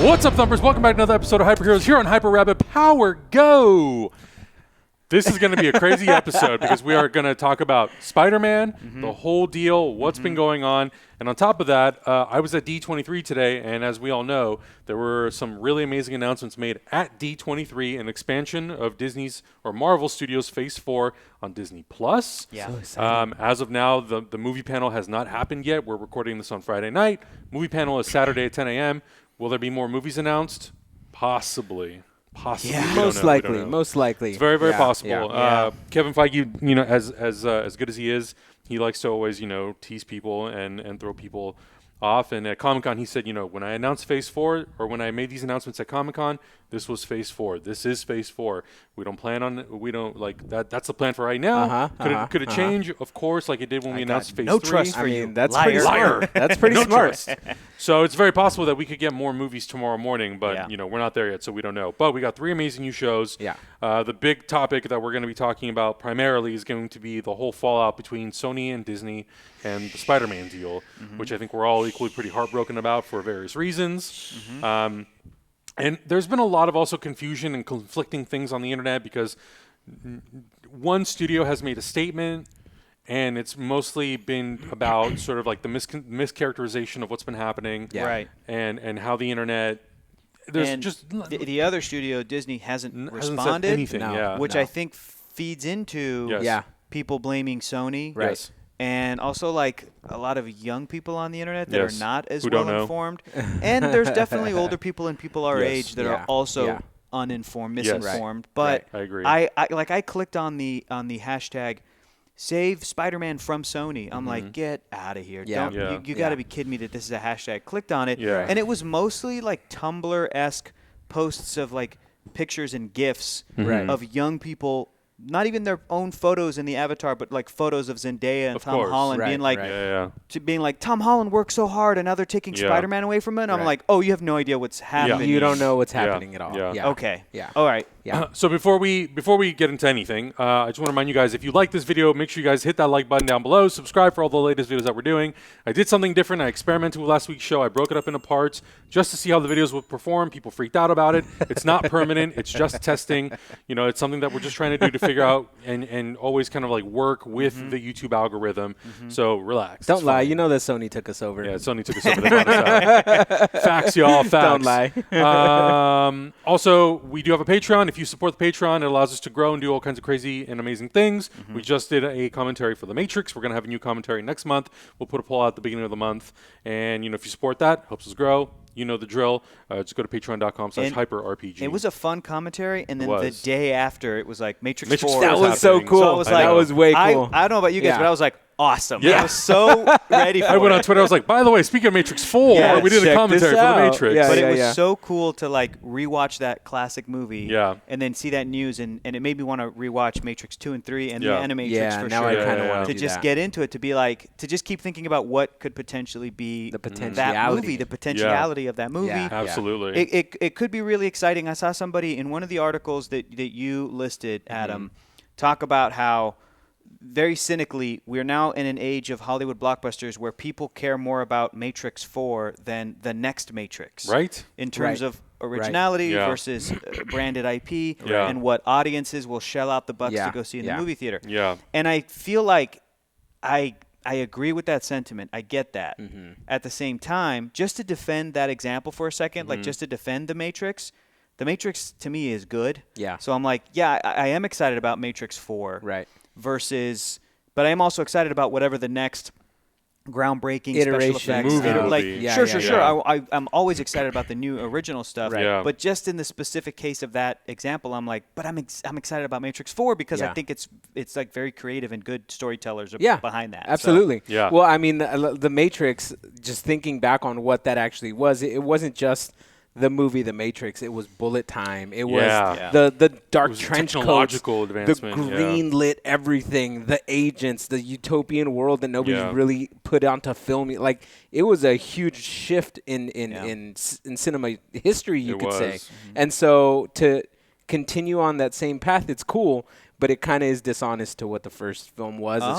What's up, Thumpers? Welcome back to another episode of Hyper Heroes here on Hyper Rabbit Power Go. This is going to be a crazy episode because we are going to talk about Spider-Man, the whole deal, what's been going on. And on top of that, I was at D23 today, and as we all know, there were some really amazing announcements made at D23, an expansion of Disney's or Marvel Studios Phase 4 on Disney+. Yeah. So as of now, the movie panel has not happened yet. We're recording this on Friday night. Movie panel is Saturday at 10 a.m. Will there be more movies announced? Possibly. Yeah. Most likely. It's very, very possible. Yeah. Kevin Feige, you know, as good as he is, he likes to always, you know, tease people and throw people off. And at Comic-Con, he said, you know, when I announced Phase 4, or when I made these announcements at Comic-Con, this was Phase 4. This is Phase 4. We don't plan on it. We don't, like, that's the plan for right now. Could it change? Of course, like it did when we announced Phase 3. No trust for you. That's Liar. pretty smart. That's pretty smart. So it's very possible that we could get more movies tomorrow morning, but, you know, we're not there yet, so we don't know. But we got 3 amazing new shows. Yeah. The big topic that we're going to be talking about primarily is going to be the whole fallout between Sony and Disney and the Spider-Man deal, which I think we're all equally pretty heartbroken about for various reasons. And there's been a lot of also confusion and conflicting things on the internet because one studio has made a statement, and it's mostly been about sort of like the mischaracterization of what's been happening, Right. and how the internet. There's And just the other studio, Disney, hasn't said responded, anything, which I think feeds into people blaming Sony. Right. Yes. And also, like, a lot of young people on the internet that are not as Who don't well know. informed. And there's definitely older people and people our age that are also Yeah. uninformed, Yes. misinformed. But I agree. I clicked on the hashtag save Spider-Man from Sony. I'm like, get out of here. Yeah. You got to be kidding me that this is a hashtag. Clicked on it, Yeah. and it was mostly like Tumblr-esque posts of like pictures and GIFs of young people, not even their own photos in the avatar, but like photos of Zendaya and Of Tom course. Holland being like, being like, Tom Holland worked so hard, and now they're taking Spider-Man away from him. I'm like, oh, you have no idea what's happening. You don't know what's happening at all. Yeah. Okay. Yeah. All right. Yeah. So before we get into anything, I just want to remind you guys, if you like this video, make sure you guys hit that like button down below. Subscribe for all the latest videos that we're doing. I did something different. I experimented with last week's show. I broke it up into parts just to see how the videos would perform. People freaked out about it. It's not permanent. It's just testing. You know, it's something that we're just trying to do to figure out and always kind of like work with the YouTube algorithm. So relax. Don't lie. You know that Sony took us over. Yeah, Sony took us over. They bought us out. Facts, y'all. Facts. Don't lie. Also, we do have a Patreon. If you support the Patreon, it allows us to grow and do all kinds of crazy and amazing things. We just did a commentary for The Matrix. We're going to have a new commentary next month. We'll put a poll out at the beginning of the month. And, you know, if you support that, helps us grow. You know the drill. Just go to patreon.com/hyperrpg. It was a fun commentary, and then the day after, it was like Matrix 4. That was so cool. So I was like, that was way cool. I don't know about you guys, but I was like, awesome. Yeah. I was so ready for it. I went on Twitter. I was like, by the way, speaking of Matrix 4, we did a check commentary this for The out. Matrix. Yeah, But it was so cool to like rewatch that classic movie, and then see that news, and it made me want to rewatch Matrix 2 and 3 and the Animatrix for now sure. I kind of want to do just that. get into it, to be like, to just keep thinking about what could potentially be The that potentiality. movie, the potentiality of that movie. Yeah. Absolutely. It could be really exciting. I saw somebody in one of the articles that you listed, Adam, talk about how very cynically we're now in an age of Hollywood blockbusters where people care more about Matrix 4 than the next Matrix. Right. In terms of originality versus branded IP and what audiences will shell out the bucks to go see in the movie theater. Yeah. And I feel like I agree with that sentiment. I get that. At the same time, just to defend that example for a second, like just to defend The Matrix to me is good. Yeah. So I'm like, I am excited about Matrix 4. Right. But I am also excited about whatever the next groundbreaking Iteration. special effects. Movie. Sure. I'm always excited about the new original stuff. Right. Yeah. But just in the specific case of that example, I'm like, but I'm excited about Matrix 4 because I think it's like very creative and good storytellers are behind that. Absolutely. So. Yeah. Well, I mean, the Matrix, just thinking back on what that actually was, it wasn't just the movie The Matrix. It was bullet time. It was the dark trench coats, technological advancement, the green lit everything, the agents, the utopian world that nobody's really put onto film. Like, it was a huge shift in cinema history, you could say. And so to continue on that same path, it's cool. but it kind of is dishonest to what the first film was as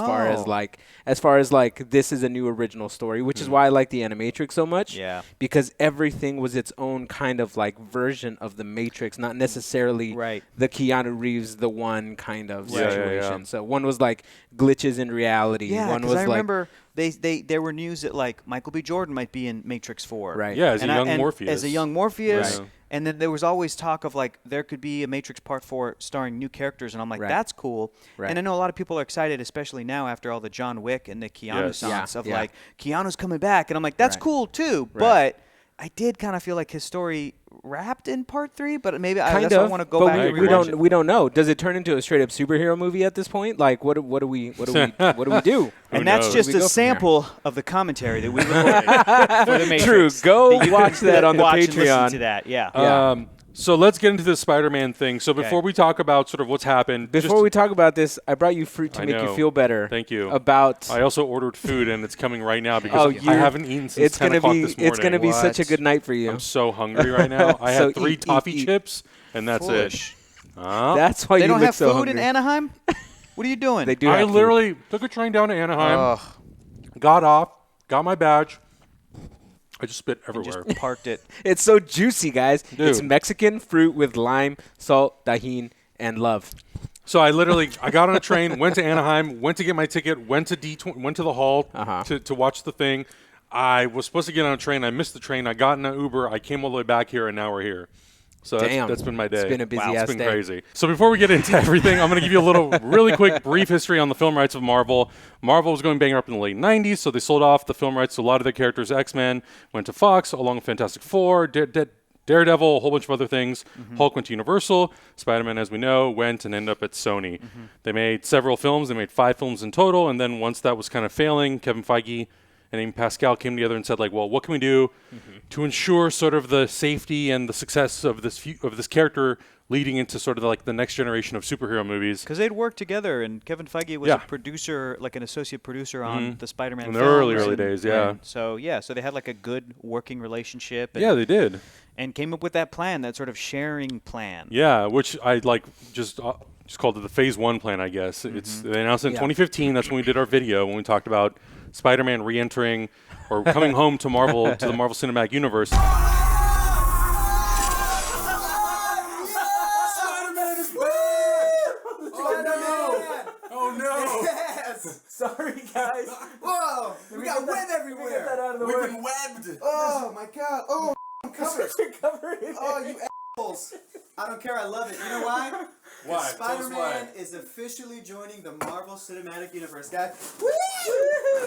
far as like this is a new original story, which is why I like the Animatrix so much. Yeah. Because everything was its own kind of like version of the Matrix, not necessarily the Keanu Reeves the one kind of situation. So one was like glitches in reality. Yeah, one was I remember there were news that like Michael B. Jordan might be in Matrix 4. Right. Yeah, as a young Morpheus. As a young Morpheus. Right. And then there was always talk of like there could be a Matrix Part 4 starring new characters, and I'm like, that's cool. Right. And I know a lot of people are excited, especially now after all the John Wick and the Keanu songs of like Keanu's coming back, and I'm like, that's cool too. But I did kind of feel like his story wrapped in Part 3, but maybe I want to go back and rewatch it. We don't know. Does it turn into a straight up superhero movie at this point? Like what do we do? And that's just a sample of the commentary that we recorded for the Matrix. True. Go watch that on the Patreon. Patreon. To that, So let's get into the Spider-Man thing. So before we talk about sort of what's happened. Before we talk about this, I brought you fruit to make you feel better. Thank you. I also ordered food, and it's coming right now because I haven't eaten since 10 o'clock this morning. It's going to be such a good night for you. I'm so hungry right now. I had 3 toffee chips, and that's it. That's why they you don't look have so food hungry. in Anaheim? What are you doing? They do. I literally took a train down to Anaheim, got off, got my badge. I just spit everywhere. Just parked it. It's so juicy, guys. Dude. It's Mexican fruit with lime, salt, tajin, and love. So I got on a train, went to Anaheim, went to get my ticket, went to the hall to watch the thing. I was supposed to get on a train. I missed the train. I got in an Uber. I came all the way back here, and now we're here. So that's been my day. It's been a busy ass It's been day. crazy. So before we get into everything, I'm going to give you a little really quick brief history on the film rights of Marvel. Marvel was going bang up in the late 90s, so they sold off the film rights to a lot of their characters. X-Men went to Fox, along with Fantastic Four, Daredevil, a whole bunch of other things. Hulk went to Universal. Spider-Man, as we know, went and ended up at Sony. They made several films. They made 5 films in total, and then once that was kind of failing, Kevin Feige and Amy Pascal came together and said, like, well, what can we do to ensure sort of the safety and the success of this character leading into sort of like the next generation of superhero movies? Because they'd worked together, and Kevin Feige was a producer, like an associate producer on the Spider-Man in the films early days, So they had like a good working relationship. And, they did. And came up with that plan, that sort of sharing plan. Yeah, which I like just called it the Phase 1 plan, I guess. They announced it in 2015. That's when we did our video, when we talked about Spider-Man re-entering or coming home to Marvel, to the Marvel Cinematic Universe. Spider-Man is back! Oh no! Yes! Sorry, guys. Whoa! We got web everywhere. We've been webbed. Oh my god! Oh, I'm covered. Covered. Oh, you assholes! I don't care. I love it. You know why? Why? Spider-Man is officially joining the Marvel Cinematic Universe, guys. Woo!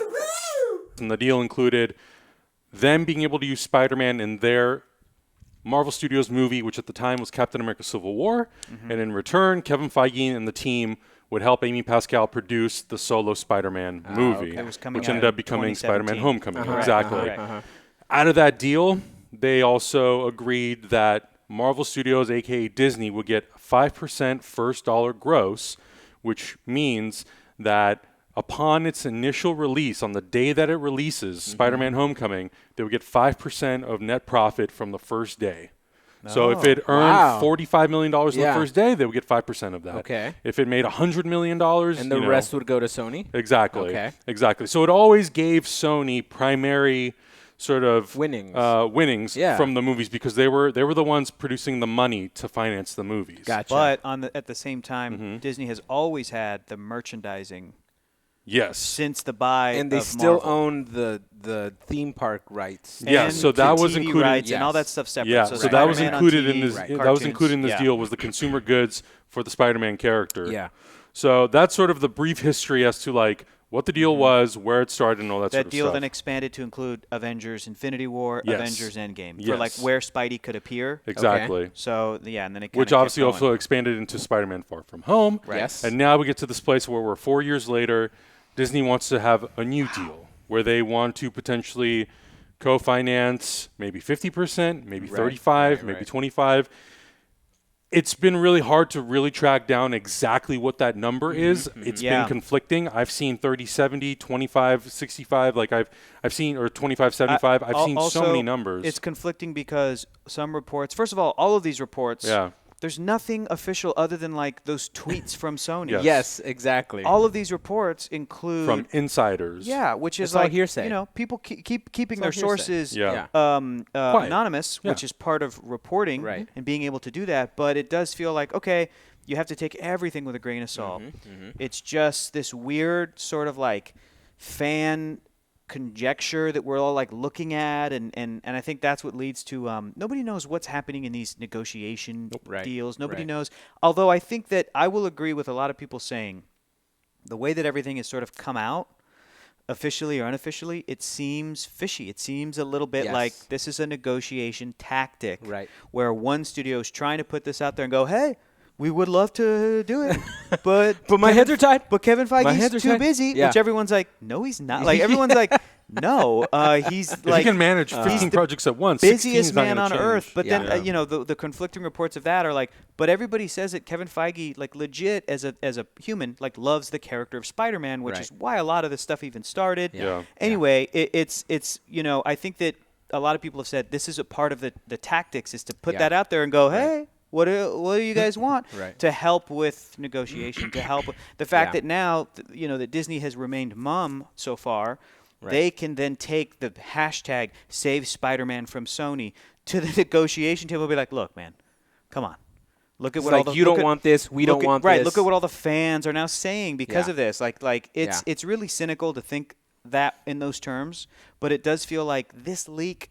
Woo! And the deal included them being able to use Spider-Man in their Marvel Studios movie, which at the time was Captain America Civil War. And in return, Kevin Feige and the team would help Amy Pascal produce the solo Spider-Man movie, which ended up becoming Spider-Man Homecoming. Exactly. Out of that deal, they also agreed that Marvel Studios, a.k.a. Disney, would get 5% first dollar gross, which means that upon its initial release, on the day that it releases, Spider-Man Homecoming, they would get 5% of net profit from the first day. So if it earned $45 million in the first day, they would get 5% of that. Okay. If it made $100 million, and the rest would go to Sony? Exactly. Okay. Exactly. So it always gave Sony primary sort of winnings from the movies because they were the ones producing the money to finance the movies. Gotcha. But at the same time, Disney has always had the merchandising. Yes. Since the buy and they of still Marvel. own the theme park rights. Yeah, so that was TV included rights and all that stuff separate. Yeah, so that was Spider-Man included on TV, in this. cartoons. That was included in this deal was the consumer goods for the Spider-Man character. Yeah. So that's sort of the brief history as to like what the deal was, where it started, and all that sort of stuff. That deal then expanded to include Avengers Infinity War, Avengers Endgame, for like where Spidey could appear. Exactly. Okay. So, and then it which obviously also expanded into Spider-Man Far From Home. Right. Yes. And now we get to this place where we're 4 years later. Disney wants to have a new deal where they want to potentially co-finance maybe 50%, maybe 35%, maybe 25%. It's been really hard to really track down exactly what that number is. It's been conflicting. I've seen 30-70, 25-65, like I've seen, or 25-75. I've seen so many numbers. It's conflicting because some reports, first of all of these reports, there's nothing official other than like those tweets from Sony. Yes, exactly. All of these reports include from insiders. Yeah, which is It's all like hearsay. You know, people keeping their hearsay. sources Yeah. anonymous, Yeah. which is part of reporting Right. and being able to do that. But it does feel like, okay, you have to take everything with a grain of salt. It's just this weird sort of like fan conjecture that we're all like looking at, and I think that's what leads to nobody knows what's happening in these negotiation deals. Nobody knows. Although I think that I will agree with a lot of people saying the way that everything has sort of come out, officially or unofficially, it seems fishy. It seems a little bit like this is a negotiation tactic, where one studio is trying to put this out there and go, hey, we would love to do it, but my hands are tied. But Kevin Feige's too busy, which everyone's like, no, he's not. Like everyone's like, no, he's if like you can manage 15 projects at once, busiest 16's not man gonna on change. earth. But then you know the conflicting reports of that are like, but everybody says that Kevin Feige, like legit as a human, like loves the character of Spider-Man, which is why a lot of this stuff even started. Anyway, it's you know, I think that a lot of people have said this is a part of the tactics is to put that out there and go, hey. What do you guys want to help with negotiation? To help with the fact that now, you know, that Disney has remained mum so far, they can then take the hashtag Save Spider-Man from Sony to the negotiation table and be like, look, man, come on. Look at what all the you don't want this, we don't want this. Right, look at what all the fans are now saying because of this. Like it's really cynical to think that in those terms, but it does feel like this leak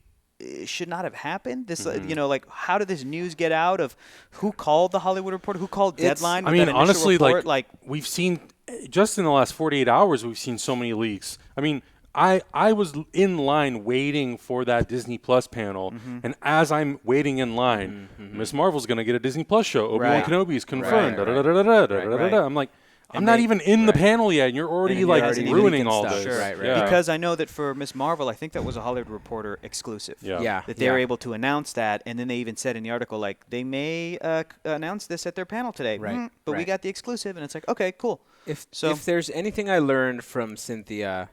should not have happened. This, you know, like how did this news get out of who called the Hollywood Reporter, who called Deadline? I mean, honestly, like we've seen just in the last 48 hours, we've seen so many leaks. I mean, I was in line waiting for that Disney Plus panel, and as I'm waiting in line, Miss Marvel's going to get a Disney Plus show. Obi-Wan Kenobi is confirmed. I'm like, I'm not even in the panel yet, and you're already like ruining all this. Because I know that for Miss Marvel, I think that was a Hollywood Reporter exclusive. That they were able to announce that, and then they even said in the article, like, they may announce this at their panel today. But we got the exclusive, and it's like, okay, cool. If there's anything I learned from Cynthia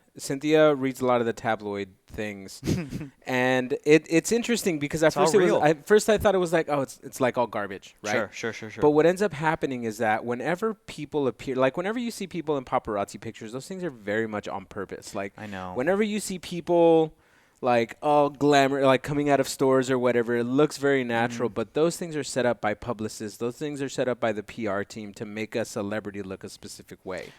reads a lot of the tabloid things, and it's interesting because at first I thought it was like, oh, it's like all garbage, right? Sure. But what ends up happening is that whenever people appear, like whenever you see people in paparazzi pictures, those things are very much on purpose. Like I know. Whenever you see people like all glamour, like coming out of stores or whatever, it looks very natural, but those things are set up by publicists. Those things are set up by the PR team to make a celebrity look a specific way.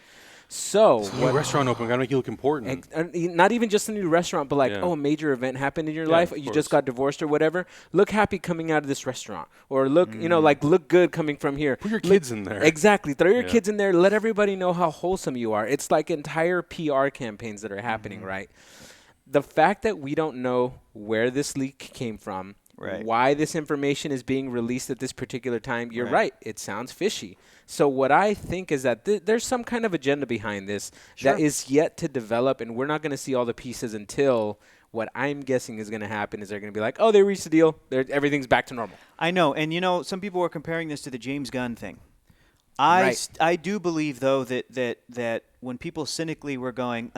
So new restaurant open, gotta make you look important. Not even just a new restaurant, but like, a major event happened in your life. You just got divorced or whatever. Look happy coming out of this restaurant, or look, you know, like look good coming from here. Put your kids in there. Exactly. Throw your kids in there. Let everybody know how wholesome you are. It's like entire PR campaigns that are happening, right? The fact that we don't know where this leak came from, why this information is being released at this particular time, you're right. It sounds fishy. So what I think is that there's some kind of agenda behind this that is yet to develop, and we're not going to see all the pieces until what I'm guessing is going to happen is they're going to be like, oh, they reached a deal. Everything's back to normal. I know. And, you know, some people were comparing this to the James Gunn thing. I do believe, though, that when people cynically were going,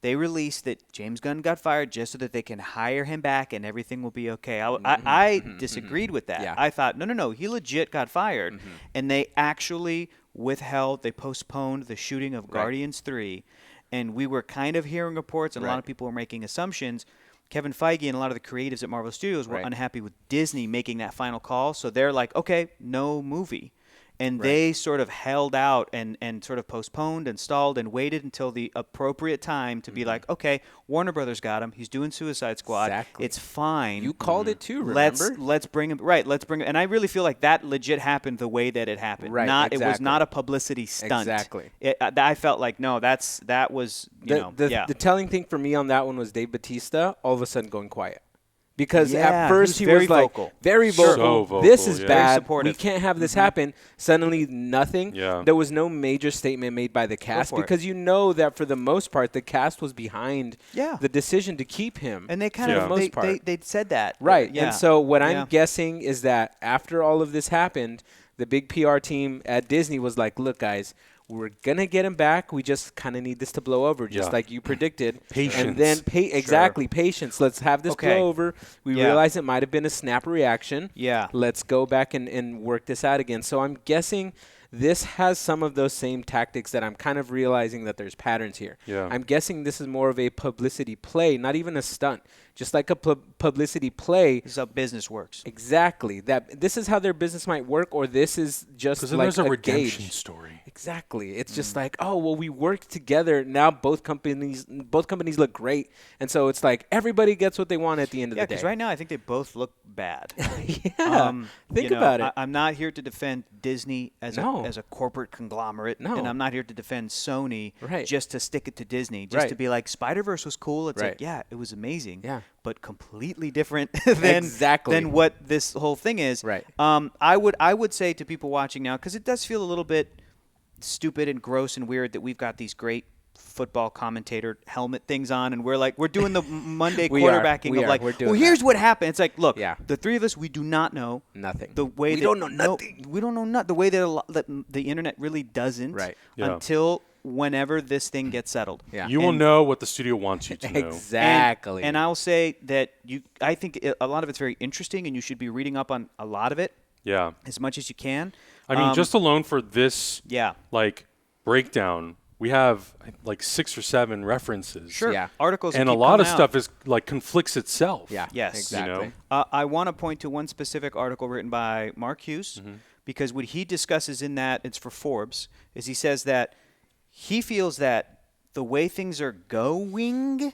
they released that James Gunn got fired just so that they can hire him back and everything will be okay. I disagreed with that. I thought, no, he legit got fired. And they actually they postponed the shooting of Guardians 3. And we were kind of hearing reports, and a lot of people were making assumptions. Kevin Feige and a lot of the creatives at Marvel Studios were unhappy with Disney making that final call. So they're like, okay, no movie. And they sort of held out and sort of postponed and stalled and waited until the appropriate time to be like, okay, Warner Brothers got him. He's doing Suicide Squad. Exactly. It's fine. You called it too, remember? Let's bring him. Right, let's bring him. And I really feel like that legit happened the way that it happened. Right, It was not a publicity stunt. Exactly. I felt like, no, that was, The telling thing for me on that one was Dave Bautista all of a sudden going quiet. Because at first he very was like vocal. Very vocal. So vocal. This is Very bad. supportive. We can't have this happen. Suddenly nothing. There was no major statement made by the cast because you know that for the most part the cast was behind the decision to keep him. And they kind of they said that. Right. Yeah. And so what I'm guessing is that after all of this happened, the big PR team at Disney was like, look, guys, We're going to get him back. We just kind of need this to blow over, just like you predicted. Patience. And then, exactly, patience. Let's have this blow over. We realize it might have been a snap reaction. Yeah. Let's go back and work this out again. So I'm guessing this has some of those same tactics that I'm kind of realizing that there's patterns here. Yeah. I'm guessing this is more of a publicity play, not even a stunt. Just like a publicity play. This is how business works. Exactly. That this is how their business might work, or this is just like there's a redemption gauge. story. Exactly. It's just like, oh, well, we worked together. Now both companies look great, and so it's like everybody gets what they want at the end of the day. Yeah, because right now I think they both look bad. Think about it. I'm not here to defend Disney as a corporate conglomerate, and I'm not here to defend Sony just to stick it to Disney, just to be like Spider-Verse was cool. It's like, yeah, it was amazing. Yeah. But completely different than what this whole thing is. Right. I would say to people watching now, because it does feel a little bit stupid and gross and weird that we've got these great football commentator helmet things on, and we're doing the Monday quarterbacking of like, well, here's what happened. It's like, look, the three of us, we do not know nothing. The way we don't know nothing. We don't know nothing. The way that the internet really doesn't until whenever this thing gets settled. Yeah. You will know what the studio wants you to know. Exactly. And I'll say that I think a lot of it's very interesting, and you should be reading up on a lot of it. Yeah. As much as you can. I mean, just alone for this breakdown, we have like 6 or 7 references. Sure. Yeah. Articles. And a lot of stuff is like conflicts itself. Yeah. Yes. Exactly. You know? I want to point to one specific article written by Mark Hughes, because what he discusses in that, it's for Forbes, is he says that he feels that the way things are going,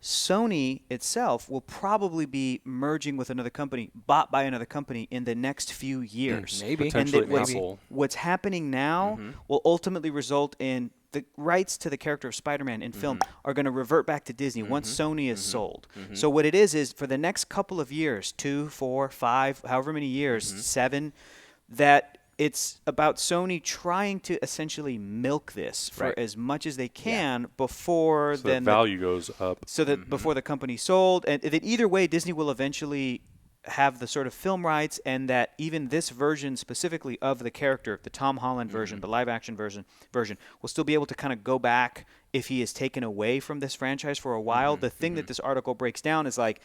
Sony itself will probably be merging with another company, bought by another company in the next few years. Maybe. Potentially and Apple. what's happening now will ultimately result in the rights to the character of Spider-Man in film are going to revert back to Disney once Sony is sold. So what it is for the next couple of years, 2, 4, 5, however many years, 7, that it's about Sony trying to essentially milk this for as much as they can before the value goes up. So that before the company's sold, and that either way, Disney will eventually have the sort of film rights, and that even this version specifically of the character, the Tom Holland version, the live-action version, will still be able to kind of go back if he is taken away from this franchise for a while. The thing that this article breaks down is like,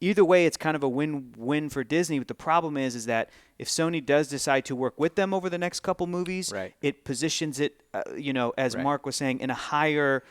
either way, it's kind of a win-win for Disney. But the problem is that if Sony does decide to work with them over the next couple movies, it positions it, as Mark was saying, in a higher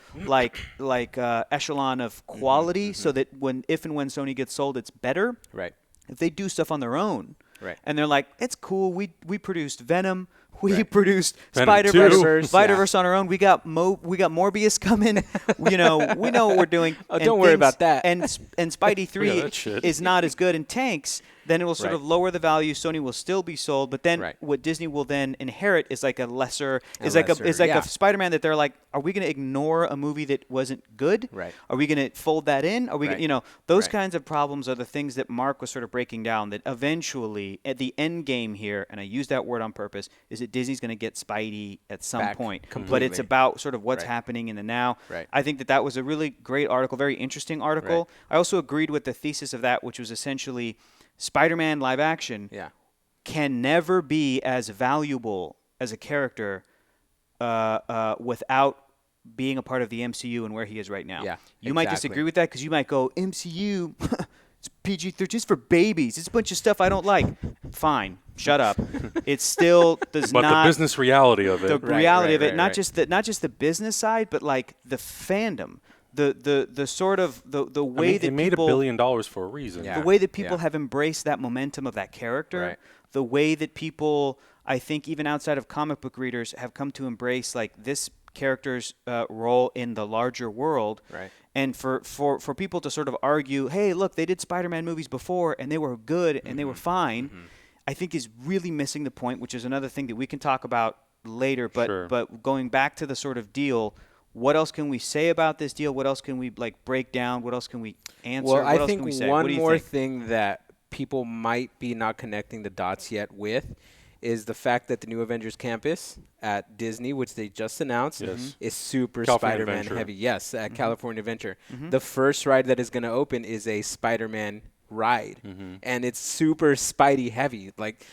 echelon of quality, so that if and when Sony gets sold, it's better. Right. If they do stuff on their own, and they're like, it's cool. We produced Venom. We produced Venom Spider-Verse on our own. We got Morbius coming. We know what we're doing. Oh, don't worry about that. And Spidey 3 is not as good in tanks. Then it will sort of lower the value. Sony will still be sold, but then what Disney will then inherit is like a lesser, a Spider-Man that they're like, are we going to ignore a movie that wasn't good? Right. Are we going to fold that in? Are we those kinds of problems are the things that Mark was sort of breaking down, that eventually at the end game here, and I use that word on purpose, is that Disney's going to get Spidey at some point. Completely. But it's about sort of what's happening in the now. Right. I think that was a really great article, very interesting article. I also agreed with the thesis of that, which was essentially Spider-Man live action can never be as valuable as a character without being a part of the MCU and where he is right now. Yeah, you might disagree with that because you might go, MCU, it's PG-13, it's for babies. It's a bunch of stuff I don't like. Fine, shut up. It still does not. But the business reality of it. The reality of it, not just the business side, but like the fandom. The sort of the way that they made people, $1 billion for a reason. the way that people have embraced that momentum of that character, the way that people, I think, even outside of comic book readers, have come to embrace like this character's role in the larger world. Right. And for people to sort of argue, hey, look, they did Spider-Man movies before and they were good and they were fine, I think is really missing the point, which is another thing that we can talk about later. But going back to the sort of deal. What else can we say about this deal? What else can we break down? What else can we answer? Well, what I think one more think? thing that people might be not connecting the dots yet with is the fact that the new Avengers campus at Disney, which they just announced, is super California Spider-Man Adventure. heavy. Yes, at California Adventure. The first ride that is going to open is a Spider-Man ride, and it's super Spidey heavy. Like,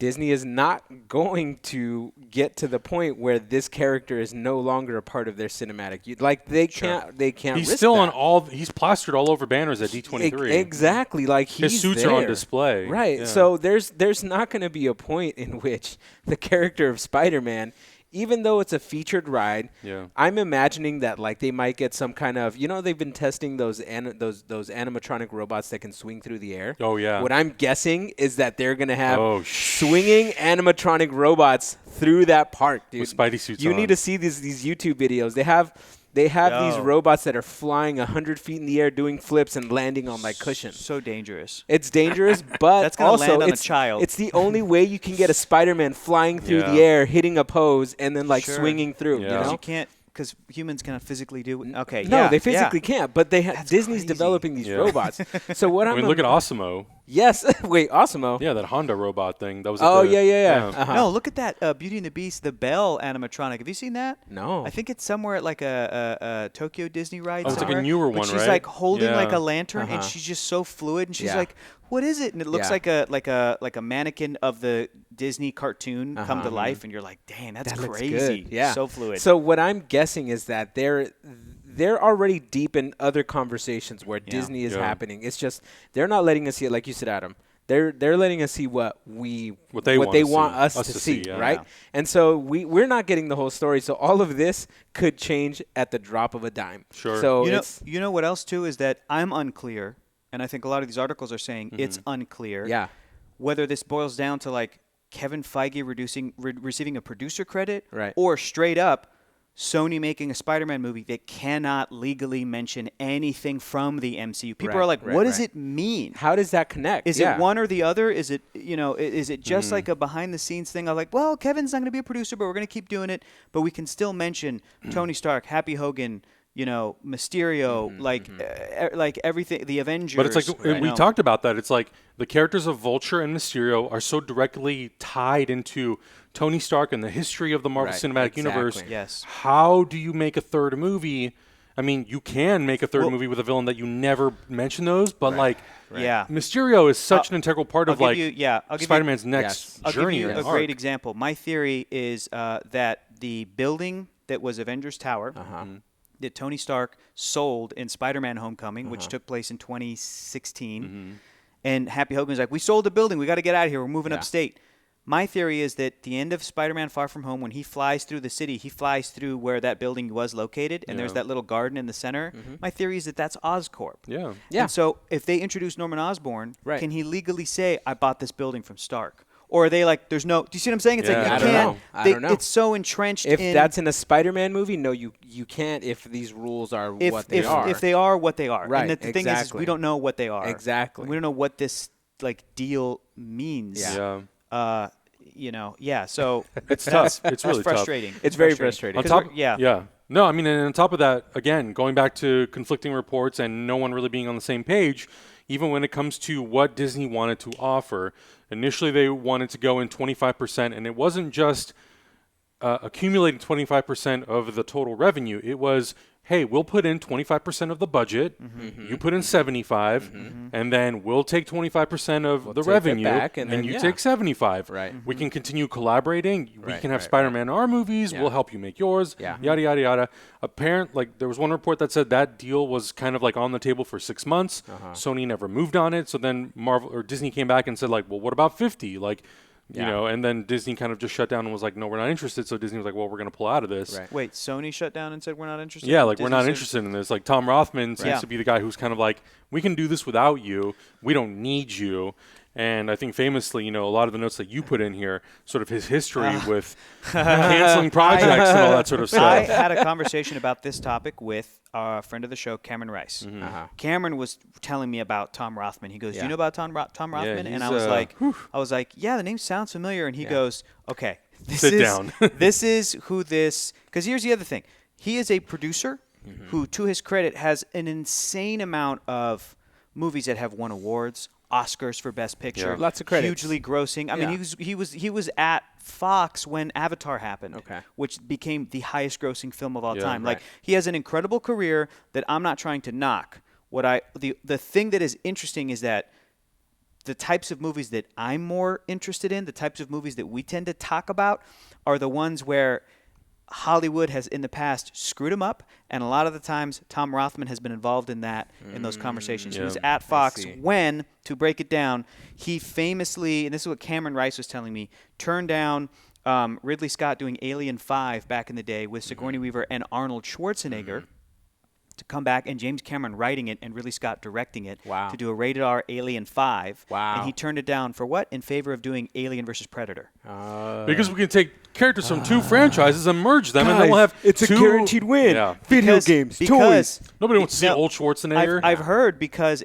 Disney is not going to get to the point where this character is no longer a part of their cinematic. They can't. He's risk still that. on all. He's plastered all over banners at D23. Exactly. Like his suits there. are on display. Right. Yeah. So there's not going to be a point in which the character of Spider-Man, even though it's a featured ride, I'm imagining that like they might get some kind of, they've been testing those animatronic robots that can swing through the air. Oh yeah. What I'm guessing is that they're gonna have swinging animatronic robots through that park, dude. With Spidey suits You on. need to see these YouTube videos. They have these robots that are flying 100 feet in the air, doing flips and landing on like cushions. So dangerous. It's dangerous, but that's gonna also land on a it's, child. it's the only way you can get a Spider-Man flying through the air, hitting a pose, and then like swinging through. Yeah. You You can't, because humans cannot physically do. Okay. No, yeah, they physically yeah. can't. But Disney's crazy. developing these robots. So what I mean, look at Osimo. Yes. Wait, Osimo. Yeah, that Honda robot thing. That was. Oh, yeah. Uh-huh. No, look at that Beauty and the Beast, the Belle animatronic. Have you seen that? No. I think it's somewhere at like a Tokyo Disney ride. Oh, it's like a somewhere. newer But one, she's right? like holding Yeah. like a lantern, and Uh-huh. she's just so fluid, and she's Yeah. like, "What is it?" And it looks Yeah. like a mannequin of the Disney cartoon come to life, and you're like, "Dang, that's That looks crazy!" good. Yeah. So fluid. So what I'm guessing is that they're already deep in other conversations where Disney is happening. It's just they're not letting us see it, like you said, Adam. They're letting us see what they want us to see, right? Yeah. And so we're not getting the whole story. So all of this could change at the drop of a dime. Sure. So you know what else too is that I'm unclear, and I think a lot of these articles are saying it's unclear. Yeah. Whether this boils down to like Kevin Feige receiving a producer credit, Right. or straight up Sony making a Spider-Man movie that cannot legally mention anything from the MCU. People Right, are like, right, what does right. it mean? How does that connect? Is it one or the other? Is it, is it just like a behind-the-scenes thing of like, well, Kevin's not going to be a producer, but we're going to keep doing it, but we can still mention Tony Stark, Happy Hogan, Mysterio, like everything, the Avengers. But it's like we talked about that. It's like the characters of Vulture and Mysterio are so directly tied into Tony Stark and the history of the Marvel Cinematic Universe. Yes. How do you make a third movie? I mean, you can make a third movie with a villain that you never mention those, but Yeah. Mysterio is such an integral part of I'll give you Spider-Man's next I'll journey. give you and a arc. great example. My theory is that the building that was Avengers Tower that Tony Stark sold in Spider-Man Homecoming, which took place in 2016, and Happy Hogan's like, we sold the building. We got to get out of here. We're moving upstate. My theory is that the end of Spider-Man Far From Home, when he flies through the city, he flies through where that building was located, and there's that little garden in the center. My theory is that that's Oscorp. Yeah. Yeah. And so if they introduce Norman Osborn, Right. can he legally say, I bought this building from Stark? Or are they like, there's no, do you see what I'm saying? It's Yeah, like, you I don't can't. know. I don't know. It's so entrenched If in. that's in a Spider-Man movie, no, you can't if these rules are what they are. If they are what they are. Right, And the thing is exactly. we don't know what they are. Exactly. We don't know what this deal means. Yeah. So It's tough. It's really tough. frustrating. It's very frustrating. On 'Cause top, yeah. No, I mean, and on top of that, again, going back to conflicting reports and no one really being on the same page, even when it comes to what Disney wanted to offer, initially they wanted to go in 25%, and it wasn't just accumulating 25% of the total revenue. It was, hey, we'll put in 25% of the budget, you put in 75, and then we'll take 25% of the take it revenue, back, and then, you take 75. Right. We can continue collaborating. We Right, can have right, Spider-Man in our movies. We'll help you make yours. Yeah. Yada, yada, yada. There was one report that said that deal was kind of like on the table for 6 months. Sony never moved on it. So then Disney came back and said like, well, what about 50? Like, you know, and then Disney kind of just shut down and was like, no, we're not interested. So Disney was like, well, we're going to pull out of this. Right. Wait, Sony shut down and said we're not interested? Yeah, like Disney we're not said- interested in this. Like Tom Rothman seems Yeah. to be the guy who's kind of like, we can do this without you. We don't need you. And I think famously, a lot of the notes that you put in here, sort of his history with canceling projects and all that sort of I stuff. had a conversation about this topic with a friend of the show, Cameron Rice. Cameron was telling me about Tom Rothman. He goes, "Do you know about Tom Rothman?" And I he's, was like, "Yeah, the name sounds familiar." And he goes, "Okay, Sit down. this is who this." Because here's the other thing: he is a producer who, to his credit, has an insane amount of movies that have won awards. Oscars for Best Picture, Lots of credits. hugely grossing. I mean, he was at Fox when Avatar happened, which became the highest grossing film of all time. right. Like, he has an incredible career that I'm not trying to knock. The thing that is interesting is that the types of movies that I'm more interested in, the types of movies that we tend to talk about, are the ones where Hollywood has in the past screwed him up, and a lot of the times Tom Rothman has been involved in that in those conversations. He was at Fox when, to break it down, he famously, and this is what Cameron Rice was telling me, turned down Ridley Scott doing Alien 5 back in the day with Sigourney Weaver and Arnold Schwarzenegger. To come back, and James Cameron writing it and Ridley Scott directing it to do a rated R Alien 5. Wow. And he turned it down for what? In favor of doing Alien versus Predator. Because we can take characters from two franchises and merge them, and then we'll have it's two, a guaranteed win. Yeah. Video games, toys. Nobody wants to see old Schwarzenegger. I've heard because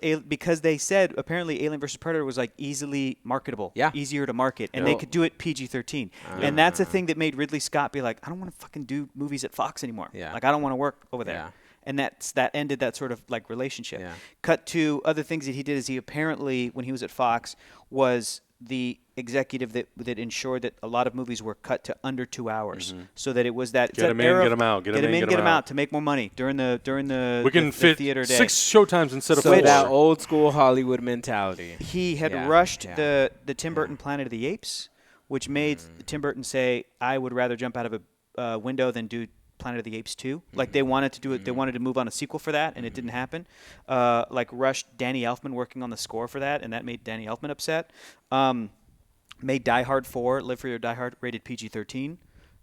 they said apparently Alien vs. Predator was like easily marketable, easier to market, and they could do it PG-13. And that's a thing that made Ridley Scott be like, I don't want to fucking do movies at Fox anymore. Like, I don't want to work over there. Yeah. And that ended that sort of like relationship. Yeah. Cut to other things that he did is he apparently, when he was at Fox, was the executive that ensured that a lot of movies were cut to under 2 hours, so that it was that Get them in, get them out. Get them out to make more money during the we can fit theater day. 6 showtimes instead of 4. So that old school Hollywood mentality. He had rushed the Tim Burton Planet of the Apes, which made Tim Burton say, I would rather jump out of a window than do Planet of the Apes 2. Like, they wanted to do it. They wanted to move on a sequel for that, and it didn't happen. Like, rushed Danny Elfman working on the score for that, and that made Danny Elfman upset. Made Die Hard 4, Live Free or Die Hard, rated PG-13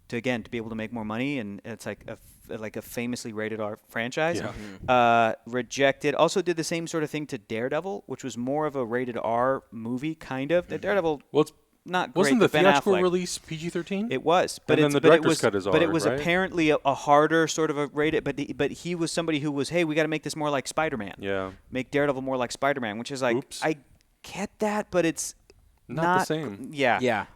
to be able to make more money, and it's like a famously rated R franchise. Rejected. Also did the same sort of thing to Daredevil, which was more of a rated R movie, kind of. The Daredevil. Well, it's not great. Wasn't the Ben theatrical Affleck. release PG-13? It was, but and then the director's cut is R, but it was right? apparently a harder sort of a rated. But he was somebody who was, hey, we got to make this more like Spider-Man. Yeah. Make Daredevil more like Spider-Man, which is like, Oops. I get that, but it's Not the same. Yeah.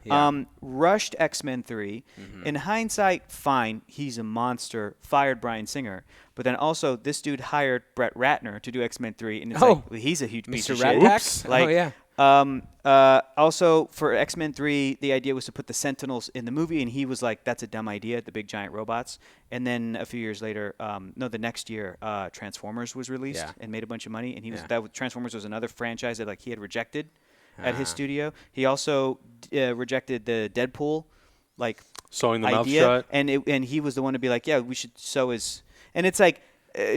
Rushed X-Men 3. In hindsight, fine. He's a monster. Fired Bryan Singer. But then also, this dude hired Brett Ratner to do X-Men 3. And it's like, well, he's a huge piece Mr. of Rat shit. Pack? Like, yeah. Also, for X-Men 3, the idea was to put the Sentinels in the movie, and he was like, that's a dumb idea, the big giant robots. And then a few years later, the next year, Transformers was released and made a bunch of money. And he was Transformers was another franchise that like he had rejected at his studio. He also rejected the Deadpool sewing the idea, mouth shut. and he was the one to be like, yeah, we should sew his. And it's like,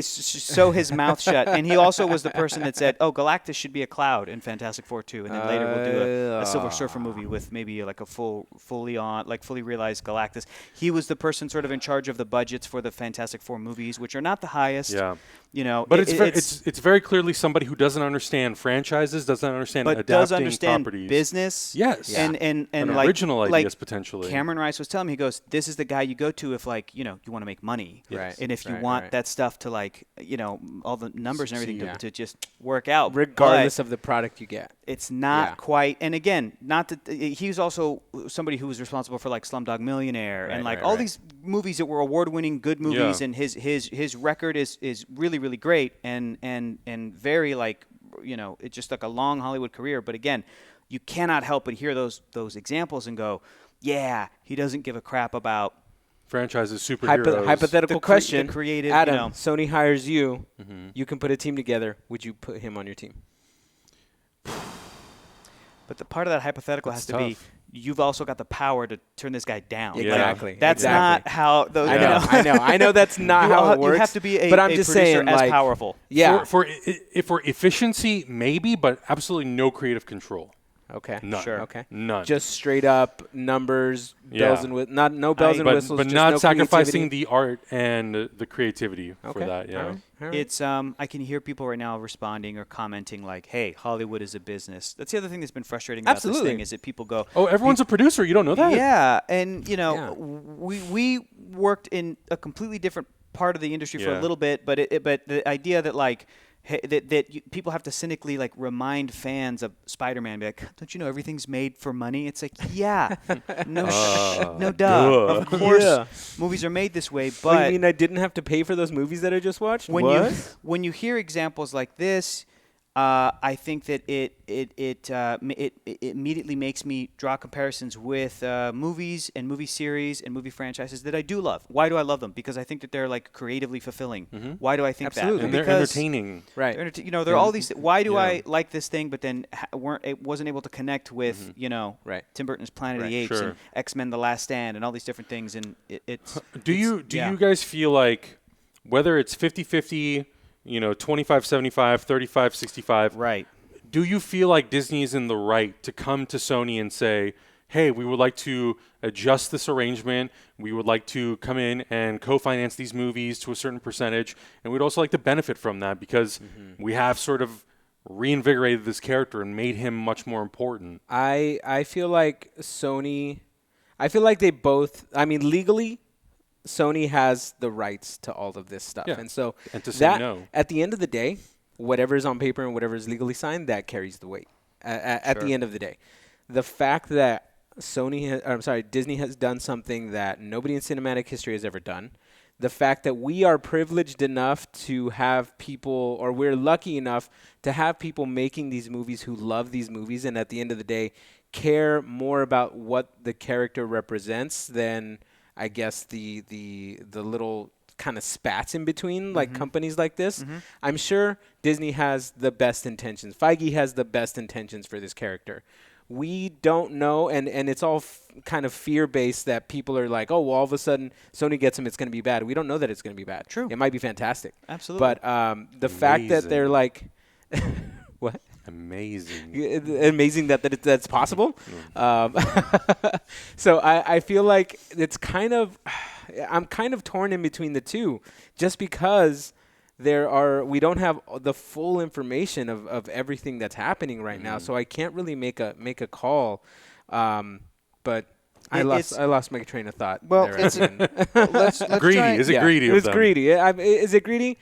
sew his mouth shut. And he also was the person that said, oh, Galactus should be a cloud in Fantastic Four 2. And then later we'll do a Silver Surfer movie with maybe like a fully realized Galactus. He was the person sort of in charge of the budgets for the Fantastic Four movies, which are not the highest. Yeah. You know, but it's very clearly somebody who doesn't understand franchises, doesn't understand but adapting does understand properties. Business. Yes. Yeah. And like, original ideas potentially. Cameron Rice was telling me, he goes, this is the guy you go to if you want to make money. Right. And if you want that stuff to all the numbers and everything to just work out. Regardless of the product you get. It's not quite, and again, not that he was also somebody who was responsible for like Slumdog Millionaire and all these movies that were award-winning good movies, and his record is really, really great and very it's just like a long Hollywood career. But again, you cannot help but hear those examples and go, yeah, he doesn't give a crap about franchises, superheroes. Hypothetical question. The creative, Adam, Sony hires you. You can put a team together. Would you put him on your team? But the part of that hypothetical has to be, you've also got the power to turn this guy down. Exactly. That's not how those. I know that's not how it works. You have to be a, but I'm a just producer saying, as powerful. Yeah. For efficiency, maybe, but absolutely no creative control. Okay. None. Sure. Okay. None. Just straight up numbers, bells and whistles. No bells and whistles. But just not no sacrificing creativity. the art and the creativity for that. Yeah. All right. It's I can hear people right now responding or commenting like, "Hey, Hollywood is a business." That's the other thing that's been frustrating about this thing is that people go, "Oh, everyone's a producer. You don't know that?" Yeah, and we worked in a completely different part of the industry for a little bit, but the idea that people have to cynically remind fans of Spider-Man, be like, don't you know everything's made for money? It's like, yeah, no duh. Of course, movies are made this way. But what, you mean I didn't have to pay for those movies that I just watched? When you hear examples like this, I think that it immediately makes me draw comparisons with movies and movie series and movie franchises that I do love. Why do I love them? Because I think that they're like creatively fulfilling. Why do I think Absolutely. that? And they're Because entertaining. Right. they're all these. Why do Yeah. I like this thing, but then wasn't able to connect with Right. Tim Burton's Planet of the Apes Sure. and X-Men: The Last Stand and all these different things, and Do you guys feel like whether it's 50-50, 25-75, 35-65, right? do you feel like Disney is in the right to come to Sony and say, hey, we would like to adjust this arrangement. We would like to come in and co-finance these movies to a certain percentage. And we'd also like to benefit from that because we have sort of reinvigorated this character and made him much more important. I feel like Sony, I feel like they both, I mean, legally, Sony has the rights to all of this stuff. Yeah. And so And to say that, no. at the end of the day, whatever is on paper and whatever is legally signed, that carries the weight at the end of the day. The fact that Disney has done something that nobody in cinematic history has ever done, the fact that we are privileged enough to have people, or we're lucky enough to have people making these movies who love these movies and at the end of the day care more about what the character represents than, I guess, the little kind of spats in between, like companies like this. I'm sure Disney has the best intentions. Feige has the best intentions for this character. We don't know, and it's all kind of fear-based that people are like, oh, well, all of a sudden Sony gets him, it's going to be bad. We don't know that it's going to be bad. True. It might be fantastic. Absolutely. But the fact that they're like, what? Amazing. Amazing that's possible. So I feel like it's kind of, I'm kind of torn in between the two, just because we don't have the full information of everything that's happening right now. So I can't really make a call. But I lost my train of thought. Well, there it's at the end. let's Greedy. try. Is it greedy of It's them? greedy. Is it greedy?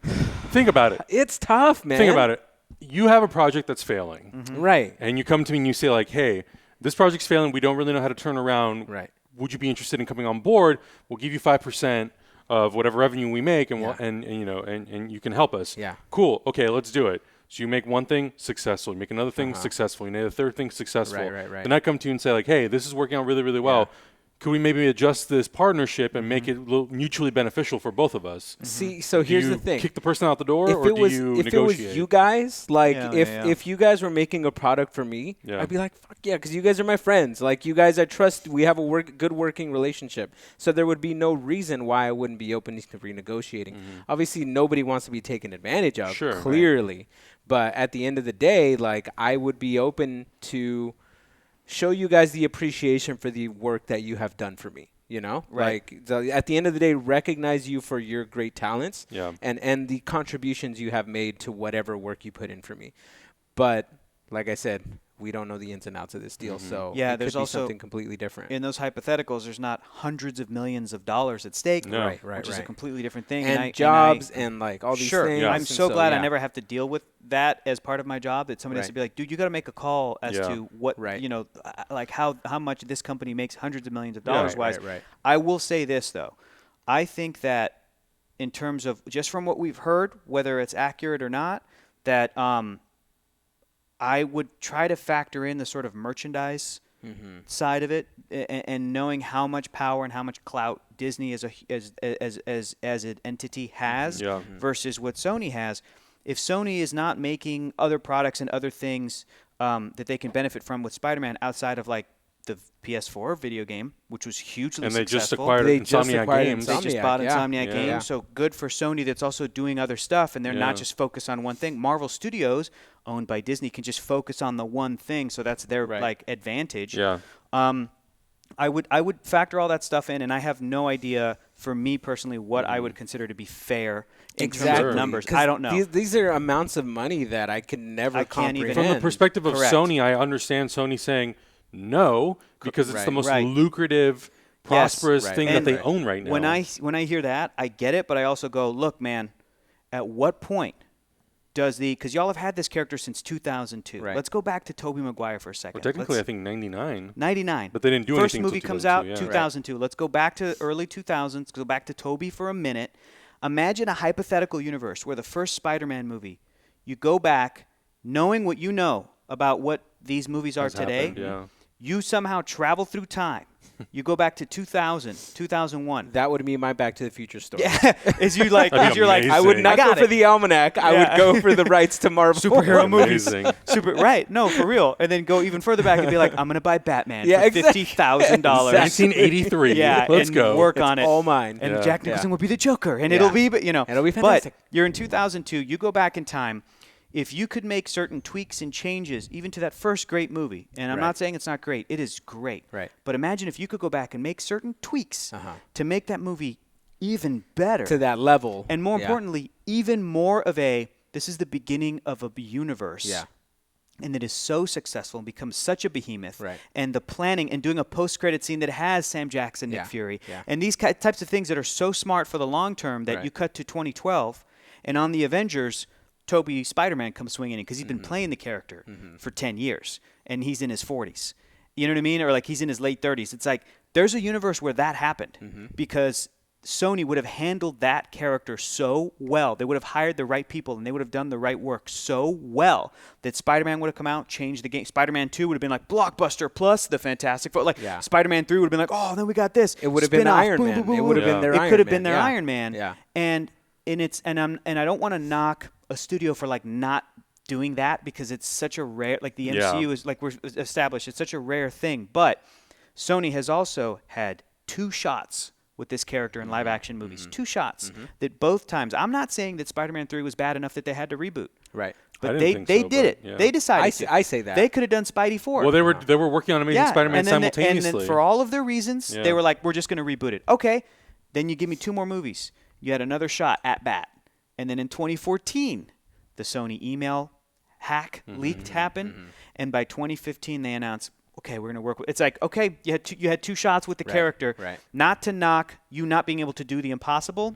Think about it. It's tough, man. Think about it. You have a project that's failing. Right. And you come to me and you say like, hey, this project's failing. We don't really know how to turn around. Right. Would you be interested in coming on board? We'll give you 5% of whatever revenue we make, and Yeah. and you can help us. Yeah. Cool. Okay, let's do it. So you make one thing successful, you make another thing successful, you make a third thing successful. Right. Then I come to you and say like, hey, this is working out really, really well. Could we maybe adjust this partnership and make it a little mutually beneficial for both of us? See, so Do here's you the thing. kick the person out the door, If or it was do you if negotiate? it was you guys, like Yeah. if you guys were making a product for me, Yeah. I'd be like, fuck yeah, because you guys are my friends. Like you guys, I trust. We have a good working relationship. So there would be no reason why I wouldn't be open to renegotiating. Obviously, nobody wants to be taken advantage of. Sure, right. Clearly, but at the end of the day, like I would be open to show you guys the appreciation for the work that you have done for me. You know, Right. like at the end of the day, recognize you for your great talents Yeah. and the contributions you have made to whatever work you put in for me. But like I said, we don't know the ins and outs of this deal, so Yeah, it there's could be also- something completely different. In those hypotheticals, there's not hundreds of millions of dollars at stake, No. Right, which is a right. completely different thing. And jobs and like all these sure, things. Yeah. I'm and so glad I yeah. never have to deal with that as part of my job. That somebody has to Right. be like, dude, you got to make a call as Yeah. to what Right. like how much this company makes hundreds of millions of Yeah. dollars. Right, wise, right. I will say this though, I think that in terms of just from what we've heard, whether it's accurate or not, that I would try to factor in the sort of merchandise side of it, and knowing how much power and how much clout Disney as an entity has Yeah. versus what Sony has. If Sony is not making other products and other things that they can benefit from with Spider-Man outside of like the PS4 video game, which was hugely And they just successful. acquired They just Insomniac acquired Games. They just Insomniac, bought yeah. Insomniac Yeah. Games, Yeah. so good for Sony that's also doing other stuff, and they're Yeah. not just focused on one thing. Marvel Studios, owned by Disney, can just focus on the one thing, so that's their Right. like advantage. Yeah. I would factor all that stuff in, and I have no idea for me personally what I would consider to be fair in terms of numbers. 'Cause I don't know. These are amounts of money that I could never I can't even- comprehend. From the perspective of Correct. Sony, I understand Sony saying no because it's the Right. most Right. lucrative, prosperous Right. thing And that they own right now. When I hear that, I get it, but I also go, look, man, at what point does because y'all have had this character since 2002. Right. Let's go back to Tobey Maguire for a second. well, technically, Let's- I think 99. 99. But they didn't do First anything movie till comes out 2002, yeah. 2002. Let's go back to early 2000s. Go back to Tobey for a minute. Imagine a hypothetical universe where the first Spider-Man movie, You go back, knowing what you know about what these movies are today. Happened, yeah. You somehow travel through time. You go back to 2000, 2001. That would be my Back to the Future story. Yeah, you're like, amazing. I would not go for the almanac. I would go for the rights to Marvel Superhero movies. Amazing. Right? No, for real. And then go even further back and be like, I'm gonna buy Batman for exactly. $50,000. 1983. Yeah, Let's and go. work on it. All mine. And Yeah. Jack Nicholson Yeah. will be the Joker, and Yeah. it'll be, It'll be fantastic. But you're in 2002. You go back in time. If you could make certain tweaks and changes, even to that first great movie, and I'm Right. not saying it's not great, it is great. Right. But imagine if you could go back and make certain tweaks to make that movie even better. To that level. And more Yeah. importantly, even more of this is the beginning of a universe. Yeah. And that is so successful and becomes such a behemoth. Right. And the planning and doing a post-credit scene that has Sam Jackson, Nick Yeah. Fury, Yeah. and these types of things that are so smart for the long term that Right. you cut to 2012, and on the Avengers, Toby Spider-Man comes swinging in because he's been Mm-hmm. playing the character for 10 years, and he's in his 40s. You know what I mean? Or like he's in his late 30s. It's like there's a universe where that happened Mm-hmm. because Sony would have handled that character so well. They would have hired the right people and they would have done the right work so well that Spider-Man would have come out, changed the game. Spider-Man 2 would have been like blockbuster plus the Fantastic Four. Like Spider-Man 3 would have been like, oh, then we got this. It would have been Spin-off, Iron boom, Man. boom, boom, It would have boom. been their It Iron could have Man. been their Yeah. Iron Man. Yeah. And I don't want to knock a studio for like not doing that because it's such a rare, like the MCU is like we're established, it's such a rare thing. But Sony has also had 2 shots with this character in live action movies. 2 shots that both times. I'm not saying that Spider-Man 3 was bad enough that they had to reboot. Right. But I they didn't think so, did but it. yeah. They decided I say that. They could have done Spidey 4. Well, they were working on Amazing Spider-Man and then simultaneously. and then for all of their reasons, they were like, we're just going to reboot it. Okay. Then you give me 2 more movies. You had another shot at bat. And then in 2014, the Sony email hack leaked happened. And by 2015, they announced, okay, we're going to work with. It's like, okay, you had 2 shots with the character. right. Not to knock you not being able to do the impossible,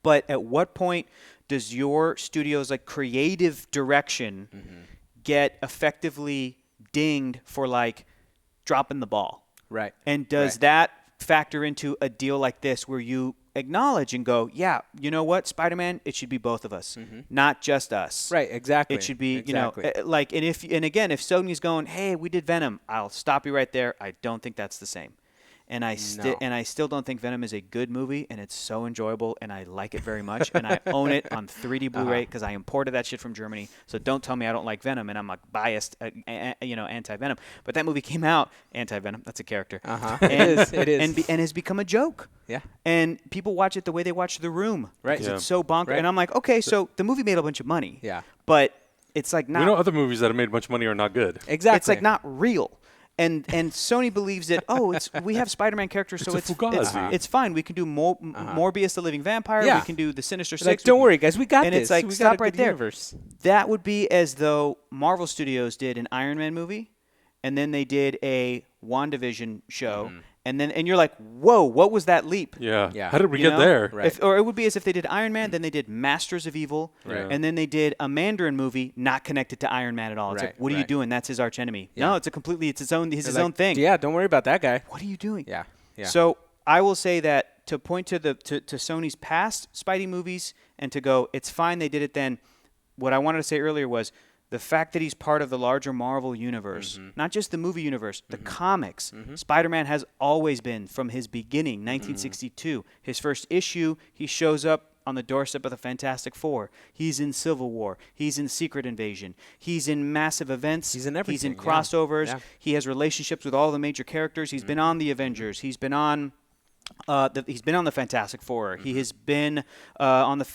but at what point does your studio's like creative direction get effectively dinged for like dropping the ball? Right. And does that factor into a deal like this where you acknowledge and go, yeah, you know what, Spider-Man, it should be both of us, not just us. Right, exactly. It should be, Exactly. like, and again, if Sony's going, hey, we did Venom, I'll stop you right there. I don't think that's the same. And I still don't think Venom is a good movie, and it's so enjoyable, and I like it very much, and I own it on 3D Blu-ray because I imported that shit from Germany. So don't tell me I don't like Venom, and I'm like biased, anti-Venom. But that movie came out, anti-Venom. That's a character. It is. and has become a joke. Yeah. And people watch it the way they watch The Room. Right. 'Cause Yeah. It's so bonkers. Right. And I'm like, okay, so the movie made a bunch of money. Yeah. But it's like not. we know other movies that have made a bunch of money are not good. Exactly. It's like not real. And Sony believes that we have Spider-Man characters, so It's a Fugazi. it's fine. We can do Morbius the Living Vampire. Yeah. We can do the Sinister Like, Six. don't worry, guys, we got and this. it's like we got stop a right good there. Universe. That would be as though Marvel Studios did an Iron Man movie, and then they did a WandaVision show, and you're like, whoa, what was that leap? Yeah. Yeah. How did we You get know? there? Right. Or it would be as if they did Iron Man, then they did Masters of Evil, Right. and then they did a Mandarin movie not connected to Iron Man at all. It's Right, like, what are you right. doing? That's his archenemy. Yeah. No, it's his own They're his like, own thing. Yeah, don't worry about that guy. What are you doing? Yeah. Yeah. So I will say that to point to Sony's past Spidey movies and to go, it's fine they did it then. What I wanted to say earlier was the fact that he's part of the larger Marvel universe, not just the movie universe, the comics. Spider-Man has always been from his beginning, 1962. His first issue, he shows up on the doorstep of the Fantastic Four. He's in Civil War. He's in Secret Invasion. He's in massive events. He's in He's everything, in yeah. crossovers. Yeah. He has relationships with all the major characters. He's been on the Avengers. He's been on he's been on the Fantastic Four. He has been on the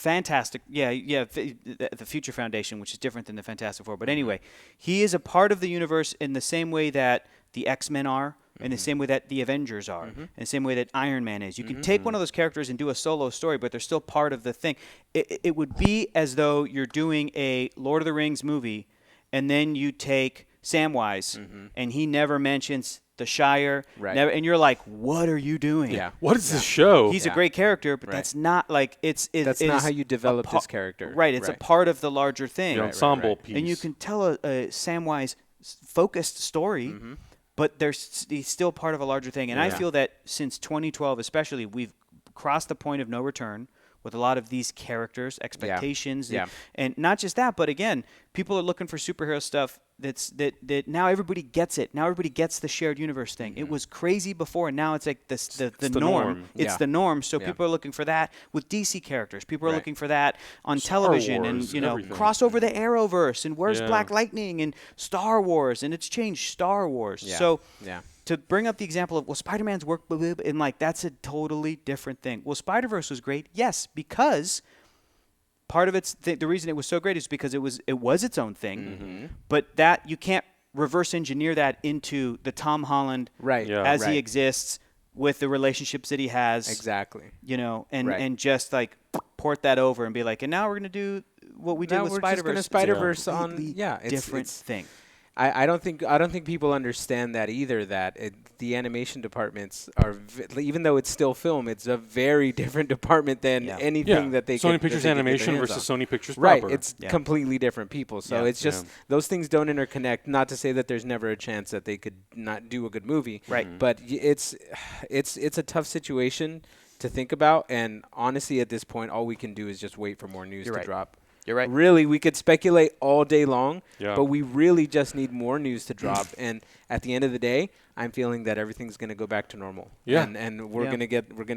the Future Foundation, which is different than the Fantastic Four. But anyway, he is a part of the universe in the same way that the X-Men are, in the same way that the Avengers are, in the same way that Iron Man is. You can take one of those characters and do a solo story, but they're still part of the thing. It would be as though you're doing a Lord of the Rings movie, and then you take Samwise, and he never mentions the Shire, Right. and you're like, what are you doing? Yeah. What is this show? He's Yeah. a great character, but Right. that's not like That's it not is how you develop this character. Right, it's a part of the larger thing. the ensemble piece. And you can tell a Samwise focused story, but he's still part of a larger thing. And I Yeah. feel that since 2012 especially, we've crossed the point of no return. with a lot of these characters, expectations, Yeah. and not just that, but again, people are looking for superhero stuff that now everybody gets it. Now everybody gets the shared universe thing. It was crazy before, and now it's like the norm. It's Yeah. the norm. So Yeah. people are looking for that with DC characters. People are Right. looking for that on Star television, Wars, and everything. cross over the Arrowverse, and where's Yeah. Black Lightning, and Star Wars, and it's changed Star Wars. Yeah. So Yeah. to bring up the example of, well, Spider-Man's work, blah, blah, blah, and like that's a totally different thing. Well, Spider-Verse was great, yes, because part of the reason it was so great is because it was its own thing. But that you can't reverse engineer that into the Tom Holland Right. Yeah. as Right. he exists with the relationships that he has. Exactly. And Right. and just like port that over and be like, and now we're gonna do what we did Now with we're just gonna Spider-Verse. Spider-Verse on. Completely Yeah. different thing. I don't think people understand that either. That the animation departments are even though it's still film, it's a very different department than Yeah. anything that they Sony could, Pictures that they could get their Animation hands versus on. Sony Pictures Right, proper. it's Yeah. completely different people. So Yeah. it's just those things don't interconnect. Not to say that there's never a chance that they could not do a good movie. Right. But it's a tough situation to think about. And honestly, at this point, all we can do is just wait for more news You're to right. drop. You're right. Really, we could speculate all day long, Yeah. but we really just need more news to drop. And at the end of the day, I'm feeling that everything's going to go back to normal. Yeah. And we're Yeah. gonna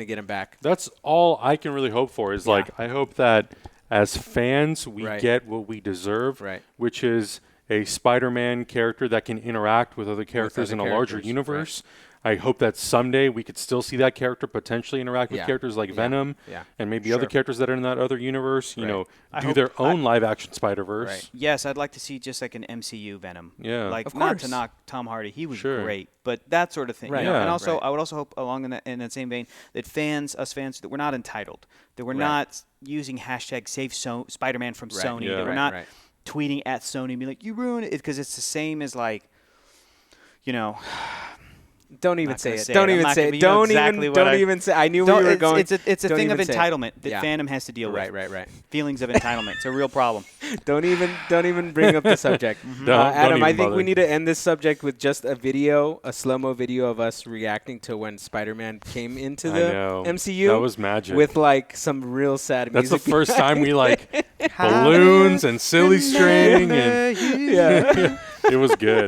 get him back. That's all I can really hope for is like I hope that as fans we Right. get what we deserve, Right. which is a Spider-Man character that can interact with other characters other in a larger characters, universe. I hope that someday we could still see that character potentially interact with Yeah. characters like Yeah. Venom Yeah. and maybe other Sure. characters that are in that other universe, you Right. know, I do hope- their own live-action Spider-Verse. Right. Yes, I'd like to see just like an MCU Venom. Yeah. Like Of not to course. knock Tom Hardy, he was Sure. great, but that sort of thing. Right. You know? Yeah. And also, Right. I would also hope along in that same vein that us fans, that we're not entitled, that we're Right. not using hashtag save Spider-Man from Right. Sony, Yeah. that we're Right, not right. tweeting at Sony and be like, you ruined it, because it's the same as like, you know. Don't even Not say gonna it. say Don't it. I'm even not say gonna- it. you know Don't exactly even. what Don't I- even say. I knew we Don't- were going. it's a Don't thing of even say it. entitlement that Yeah. fandom has to deal with. Right. Feelings of entitlement. It's a real problem. Don't even bring up the subject. Don't Adam, even I think bother. we need to end this subject with just a slow-mo video of us reacting to when Spider-Man came into I the know. MCU. That was magic. With like some real sad That's the music. first time we like balloons and silly string and Yeah. it was good.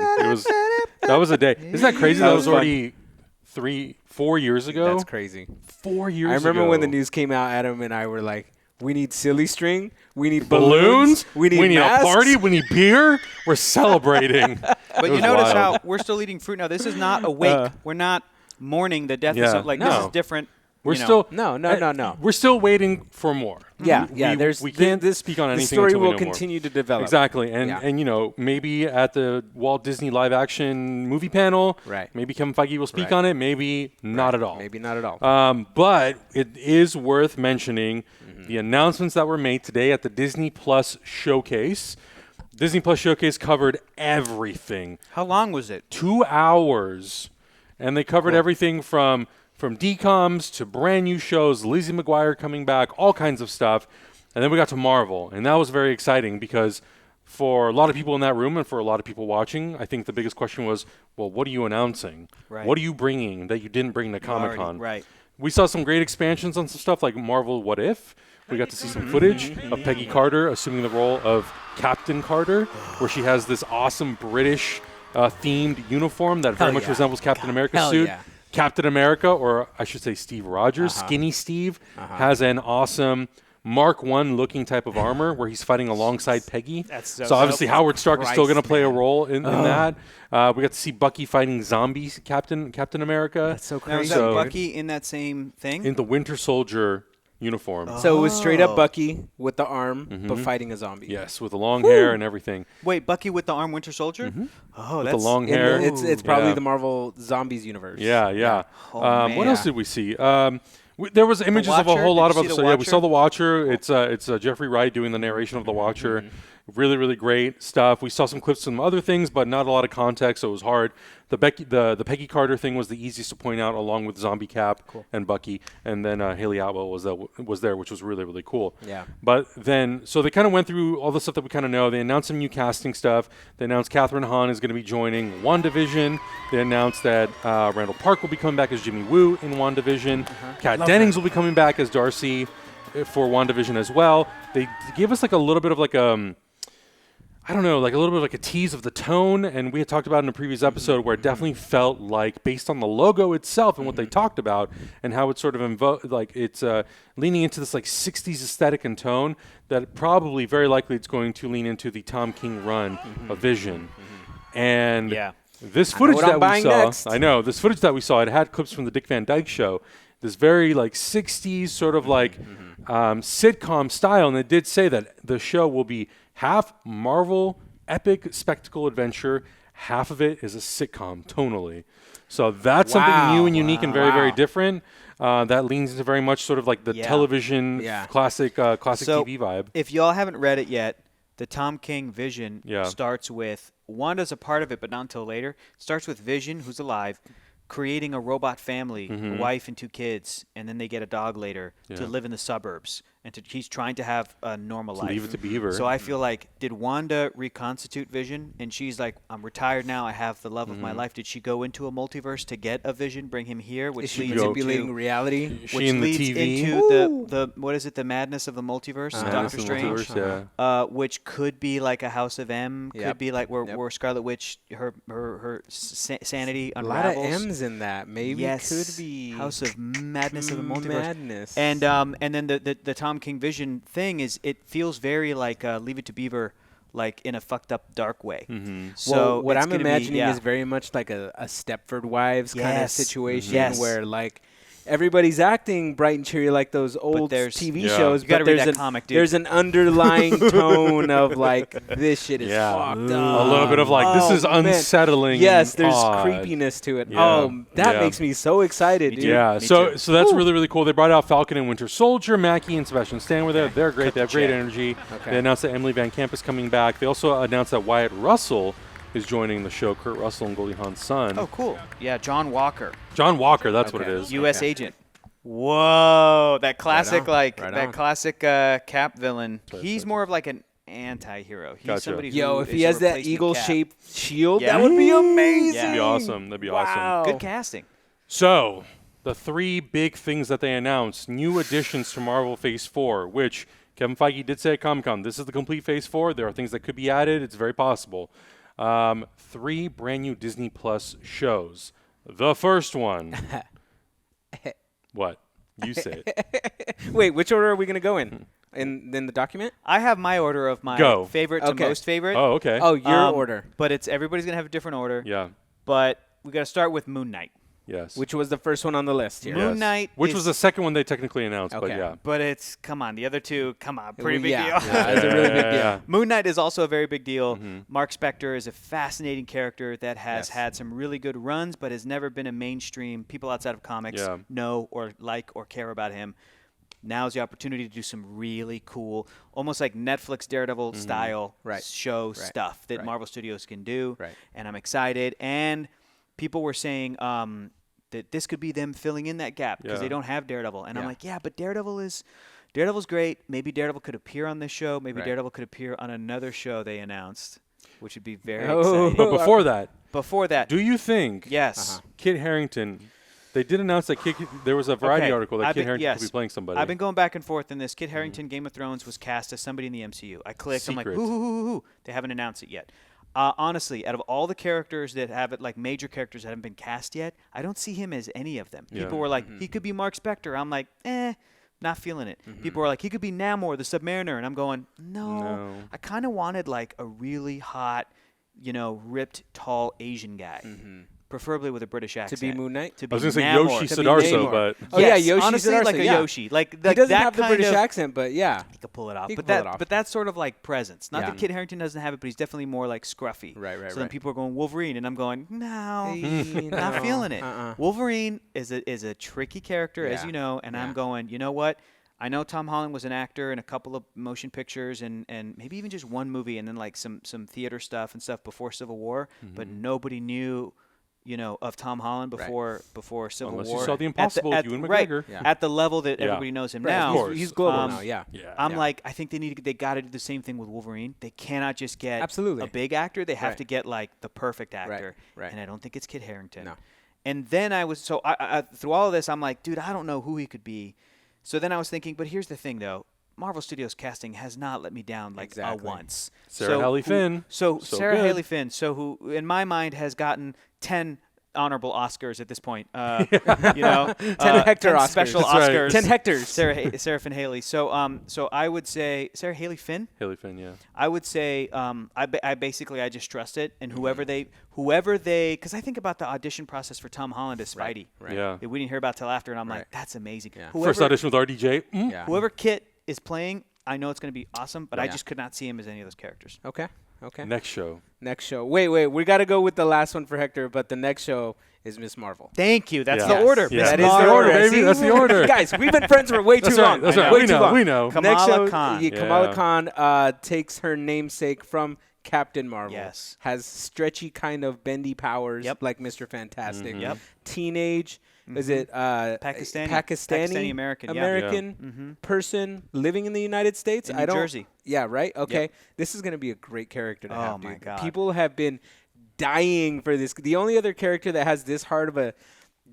That was a day. Isn't that crazy? That That was was already 4 years ago. That's crazy. 4 years. I remember ago. when the news came out, Adam and I were like, we need silly string, we need balloons. we need a masks. party. We need beer. We're celebrating. But It you was notice wild. how we're still eating fruit now. This is not a wake. We're not mourning the death of Yeah. something. Like No. this is different. we're you know. still No. We're still waiting for more. Yeah, We- yeah. we can't speak on the anything story until we will know more. continue to develop. Exactly, and Yeah. and you know maybe at the Walt Disney live action movie panel, Right. Maybe Kevin Feige will speak Right. on it. Maybe not at all. Maybe not at all. But it is worth mentioning the announcements that were made today at the Disney Plus Showcase. Disney Plus Showcase covered everything. How long was it? 2 hours, and they covered everything from DComs to brand new shows, Lizzie McGuire coming back, all kinds of stuff. And then we got to Marvel, and that was very exciting because for a lot of people in that room and for a lot of people watching, I think the biggest question was, well, what are you announcing? Right. What are you bringing that you didn't bring to Comic-Con? Right. We saw some great expansions on some stuff like Marvel What If. We got to see some footage of Peggy Carter assuming the role of Captain Carter, where she has this awesome British themed uniform that very Hell much yeah. resembles Captain America's Hell suit. yeah. Captain America, or I should say Steve Rogers, Skinny Steve, has an awesome Mark I looking type of armor where he's fighting alongside Peggy. That's so so obviously dope. Howard Stark is still going to Christ, play a man. role in that. We got to see Bucky fighting zombies, Captain America. That's so Now, crazy. is that So- Bucky in that same thing? in the Winter Soldier uniform. So it was straight up Oh. Bucky with the arm, but fighting a zombie. Yes, with the long hair and everything. Wait, Bucky with the arm Winter Soldier? Oh, With that's the long In the- hair. it's probably Yeah. the Marvel Zombies universe. Yeah. Oh, What man. else did we see? There was images of a Watcher? whole lot Did of you other see stuff. The Yeah, we saw Watcher? The Watcher. It's Jeffrey Wright doing the narration of The Watcher. Really, really great stuff. We saw some clips from other things, but not a lot of context, so it was hard. The Peggy Carter thing was the easiest to point out, along with Zombie Cap and Bucky, and then Haley Atwell was there, which was really, really cool. Yeah. But then, so they kind of went through all the stuff that we kind of know. They announced some new casting stuff. They announced Catherine Hahn is going to be joining WandaVision. They announced that Randall Park will be coming back as Jimmy Woo in WandaVision. Kat Dennings will be coming back as Darcy. for WandaVision as well. They gave us like a little bit of like I don't know, like a little bit of like a tease of the tone, and we had talked about in a previous episode where it definitely felt like, based on the logo itself and what they talked about, and how it's sort of it's leaning into this like 60s aesthetic and tone, that probably very likely it's going to lean into the Tom King run of Vision. And this footage that we saw, next. I know, this footage that we saw, it had clips from the Dick Van Dyke Show, this very like 60s sort of like sitcom style, and it did say that the show will be half Marvel epic spectacle adventure, half of it is a sitcom tonally. So that's something new and unique and very, very different. That leans into very much sort of like the television classic TV vibe. If y'all haven't read it yet, the Tom King Vision starts with, Wanda's a part of it, but not until later. It starts with Vision, who's alive, creating a robot family, a wife and 2 kids, and then they get a dog later to live in the suburbs. And he's trying to have a normal life. Leave it to Beaver. So I feel like, did Wanda reconstitute Vision? And she's like, I'm retired now. I have the love of my life. Did she go into a multiverse to get a Vision, bring him here? Which Is she leads manipulating reality? Which which in the leads TV? into the what is it? The madness of the multiverse. Doctor Strange. Multiverse, Which could be like a House of M. Could be like where Scarlet Witch her sanity A lot unravels. of M's in that. Maybe could be House of Madness of the multiverse. Madness. And then the Tom King Vision thing is, it feels very like Leave It to Beaver, like in a fucked up dark way. So well, what it's I'm gonna imagining be, is very much like a Stepford Wives kind of Yes. situation where like everybody's acting bright and cheery like those old TV shows, You gotta but read there's that comic, dude. there's an underlying tone of like, this shit is fucked up. A little bit of like, this is man. unsettling. Yes, there's odd. creepiness to it. Yeah. Oh, that Yeah. makes me so excited, dude. Yeah, Me so too. that's really, really cool. They brought out Falcon and Winter Soldier. Mackie and Sebastian Stan were there. They're great. They have great energy. Okay. They announced that Emily Van Camp is coming back. They also announced that Wyatt Russell is joining the show. Kurt Russell and Goldie Hawn's son. Oh, cool. Yeah, John Walker, John Walker, that's what it is. U.S. agent. Whoa, that classic Right on. classic Cap villain. He's more of like an anti-hero. He's Gotcha. somebody Yo, who if is he a has that replacement Cap. eagle-shaped shield, Yeah. that would be amazing. Yeah. That'd be awesome. That'd be awesome. Good casting. So, the 3 big things that they announced, new additions to Marvel Phase 4, which Kevin Feige did say at Comic-Con, this is the complete Phase 4. There are things that could be added. It's very possible. 3 brand new Disney Plus shows. The first one. What? You say it. Wait, which order are we going to go in? In the document? I have my order of my Go. favorite to most favorite. Oh, okay. Oh, your order. But everybody's gonna have a different order. Yeah. But we got to start with Moon Knight. Yes. Which was the first one on the list here? Moon Knight Which is- was the second one they technically announced, but Okay. yeah. But it's, come on, the other 2, come on, pretty big yeah. deal. Yeah, it's a really big deal. Yeah. Moon Knight is also a very big deal. Mm-hmm. Mark Spector is a fascinating character that has Yes. had some really good runs, but has never been a mainstream. People outside of comics Yeah. know or like or care about him. Now's the opportunity to do some really cool, almost like Netflix Daredevil style show stuff that Marvel Studios can do. Right. And I'm excited. And people were saying that this could be them filling in that gap because Yeah. they don't have Daredevil. And I'm Yeah. like, yeah, but Daredevil's great. Maybe Daredevil could appear on this show. Maybe Daredevil could appear on another show they announced, which would be very exciting. But before that, Before that, do you think yes. Kit Harington, they did announce that there was a Variety Okay. article that I've Kit been- Harington yes. could be playing somebody. I've been going back and forth in this. Kit Harington, Game of Thrones, was cast as somebody in the MCU. I clicked. Secret. I'm like, who? They haven't announced it yet. Honestly, out of all the characters that have it, like major characters that haven't been cast yet, I don't see him as any of them. Yeah. People were like, he could be Mark Spector. I'm like, not feeling it. People were like, he could be Namor, the Submariner. And I'm going, no. I kind of wanted like a really hot, ripped, tall Asian guy. Preferably with a British accent. To be Moon Knight? To be I was going to say Namor. Yoshi To be Sudarso, Namor. but Oh, yeah, Yes, Yoshi honestly, Sudarso, like a yeah. Yoshi. Like He doesn't that have the kind British of, accent, but yeah. He could pull it off. He But could pull it off. but that's sort of like presence. Not Yeah. that Kit Harington doesn't have it, but he's definitely more like scruffy. Right, So then people are going Wolverine, and I'm going, no, Hey, not no. feeling it. Uh-uh. Wolverine is a tricky character, as Yeah. you know, and I'm Yeah. going, you know what? I know Tom Holland was an actor in a couple of motion pictures and maybe even just one movie, and then like some theater stuff and stuff before Civil War, but nobody knew. Of Tom Holland before Civil Unless War. you saw The Impossible with Ewan McGregor. Right, at the level that Yeah. everybody knows him Right, now. Of course. He's global Um, now, yeah. I'm Yeah. like, I think they got to do the same thing with Wolverine. They cannot just get Absolutely. a big actor. They have Right. to get like the perfect actor. right. And I don't think it's Kit Harington. No. And then I was I through all of this, I'm like, dude, I don't know who he could be. So then I was thinking, but here's the thing, though. Marvel Studios casting has not let me down once. Sarah Haley Finn. So Sarah good. Haley Finn, who in my mind has gotten 10 honorable Oscars at this point. 10 Hector Oscars. Special That's right. Oscars. 10 hectares. Sarah Finn Haley. So I would say Sarah Haley Finn. Haley Finn, yeah. I would say I just trust it, and whoever they because I think about the audition process for Tom Holland as Spidey. Right. Yeah. That we didn't hear about till after, and I'm Right. like, that's amazing. Yeah. First audition with RDJ. Yeah. Whoever Kit is playing, I know it's going to be awesome, but I Yeah. just could not see him as any of those characters. Okay. Next show. Wait. We got to go with the last one for Hector, but the next show is Miss Marvel. Thank you. That's Yeah. the order. Yeah. Miss That is Marvel. the order, baby. See? That's the order. Guys, we've been friends for way too That's right. long. That's I right. know. Way We too know. long. We know. Kamala Next show, Khan. yeah, Kamala Yeah. Khan takes her namesake from Captain Marvel. Yes. Has stretchy kind of bendy powers Yep. like Mr. Fantastic. Mm-hmm. Yep. Teenage, is it Pakistani American, yeah. American person living in the United States? In New Jersey. Yeah, right? Okay. Yep. This is going to be a great character to have, Oh, my dude. God. People have been dying for this. The only other character that has this hard of a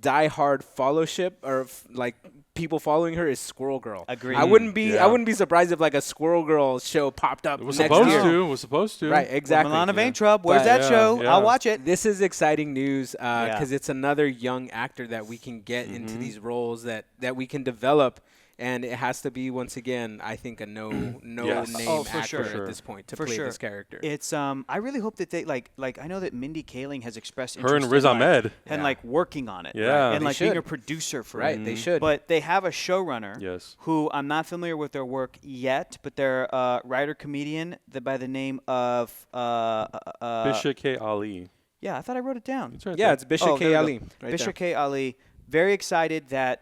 die-hard followship or like people following her is Squirrel Girl. Agreed. I wouldn't be Yeah. I wouldn't be surprised if like a Squirrel Girl show popped up It was next supposed year. to. It was supposed to. Right, exactly. Milana Vaintrub. Where's But- that Yeah, show? yeah. I'll watch it. This is exciting news because Yeah. it's another young actor that we can get Mm-hmm. into these roles that we can develop, and it has to be once again, I think, a no Yes. name Oh, for actor sure. at this point to For play sure. this character. It's I really hope that they like I know that Mindy Kaling has expressed Her interest and Riz in, Ahmed. and Yeah. like working on it. Yeah. And They like being should. a producer for Right, it. they should. But they have a showrunner Yes. who I'm not familiar with their work yet, but they're a writer comedian by the name of Bisha K. Ali. yeah, I thought I wrote it down. It's right Yeah, there. it's Bishop Oh, K. there we Ali. go. Right Bishop there. K. Ali. Very excited that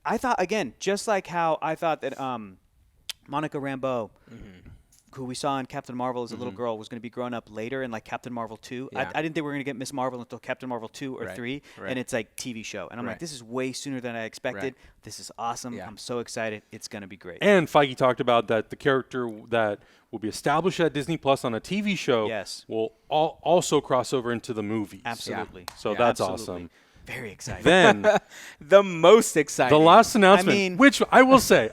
I thought, again, just like how I thought that Monica Rambeau, who we saw in Captain Marvel as a little girl, was going to be grown up later in like Captain Marvel 2. Yeah. I didn't think we were going to get Miss Marvel until Captain Marvel 2 or Right, 3, right. and it's like TV show. And I'm Right. like, this is way sooner than I expected. Right. This is awesome. Yeah. I'm so excited. It's going to be great. And Feige talked about that the character that will be established at Disney Plus on a TV show Yes. will also cross over into the movies. Absolutely. So Yeah, that's Absolutely. awesome. Very excited. Then The most exciting. the last announcement, mean- which I will say,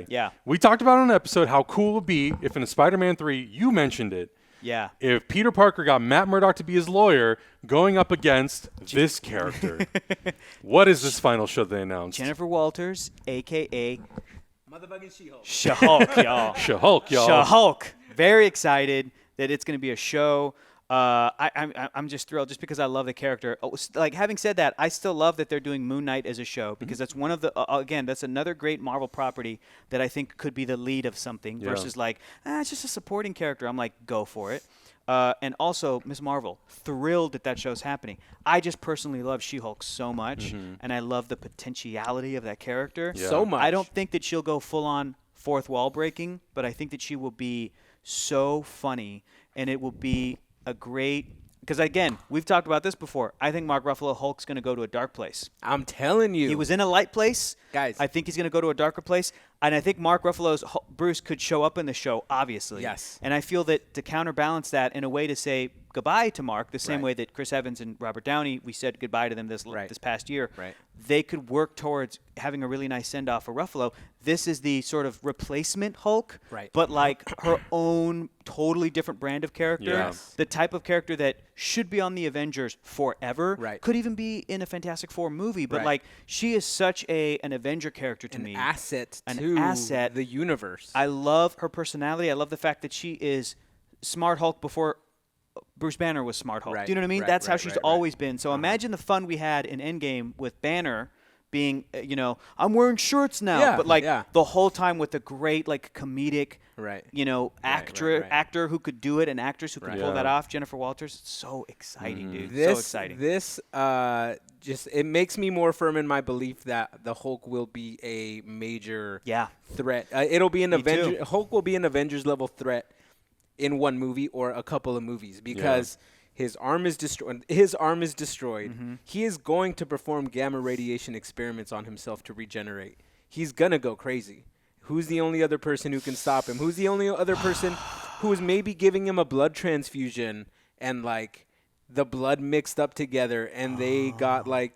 Yeah. we talked about on an episode how cool it would be if in a Spider-Man 3, you mentioned it, yeah. if Peter Parker got Matt Murdock to be his lawyer going up against this character. What is this final show they announced? Jennifer Walters, a.k.a. Motherfucking She-Hulk. She-Hulk, y'all. She-Hulk, y'all. She-Hulk. Very excited that it's going to be a show. I'm just thrilled just because I love the character. Like having said that, I still love that they're doing Moon Knight as a show because that's one of the again that's another great Marvel property that I think could be the lead of something Yeah. versus like it's just a supporting character. I'm like go for it. And also Miss Marvel, thrilled that show's happening. I just personally love She-Hulk so much, and I love the potentiality of that character. Yeah. So much. I don't think that she'll go full on fourth wall breaking, but I think that she will be so funny, and it will be a great. Because again, we've talked about this before. I think Mark Ruffalo Hulk's going to go to a dark place. I'm telling you. He was in a light place. Guys. I think he's going to go to a darker place. And I think Mark Ruffalo's Bruce could show up in the show, obviously. Yes. And I feel that to counterbalance that in a way to say goodbye to Mark, the same Right. way that Chris Evans and Robert Downey, we said goodbye to them this past year. Right. They could work towards having a really nice send-off for Ruffalo. This is the sort of replacement Hulk, Right. but like her own totally different brand of character. Yes. The type of character that should be on the Avengers forever. Right. Could even be in a Fantastic Four movie, but Right. like she is such an Avenger character to an me. asset An to asset. the universe. I love her personality. I love the fact that she is Smart Hulk before Bruce Banner was Smart Hulk. Right, Do you know what I mean? right, That's how right, she's right, always been. So imagine the fun we had in Endgame with Banner being, I'm wearing shorts now, Yeah, but like yeah. the whole time with the great like comedic, Right. actor, right. actor who could do it, an actress who could Right. pull that Yeah. off. Jennifer Walters, it's so exciting, dude. This, so exciting. This just it makes me more firm in my belief that the Hulk will be a major Yeah. threat. It'll be an Me Avenger. too. Hulk will be an Avengers level threat in one movie or a couple of movies because his arm is destroyed. Mm-hmm. He is going to perform gamma radiation experiments on himself to regenerate. He's gonna go crazy. Who's the only other person who can stop him? Who's the only other person who is maybe giving him a blood transfusion and like the blood mixed up together and they got like,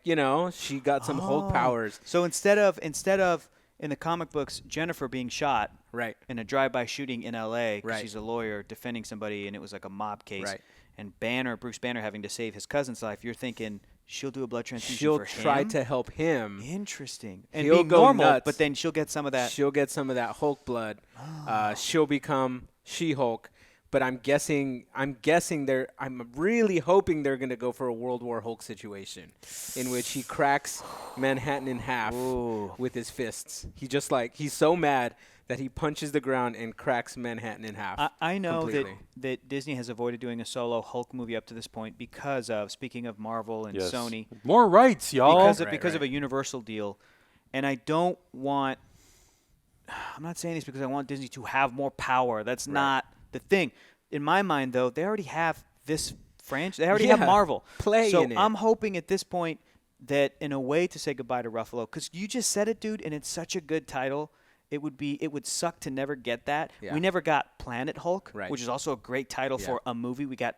she got some Hulk powers. So instead of in the comic books, Jennifer being shot Right. in a drive-by shooting in L.A. because Right. she's a lawyer defending somebody, and it was like a mob case. Right. And Bruce Banner, having to save his cousin's life. You're thinking she'll do a blood transfusion She'll for try him? to help him. Interesting. And He'll being go normal, nuts. but then she'll get some of that. She'll get some of that Hulk blood. She'll become She-Hulk. But I'm really hoping they're going to go for a World War Hulk situation in which he cracks Manhattan in half with his fists. He's so mad that he punches the ground and cracks Manhattan in half. I know completely. that Disney has avoided doing a solo Hulk movie up to this point because of, speaking of Marvel and Yes. Sony, More rights, y'all. because of a Universal deal. And I don't want – I'm not saying this because I want Disney to have more power. That's not the thing. In my mind, though, they already have this franchise. They already have Marvel. Play in it. So I'm hoping at this point that in a way to say goodbye to Ruffalo, because you just said it, dude, and it's such a good title. It would suck to never get that. Yeah. We never got Planet Hulk, Right. which is also a great title for a movie. We got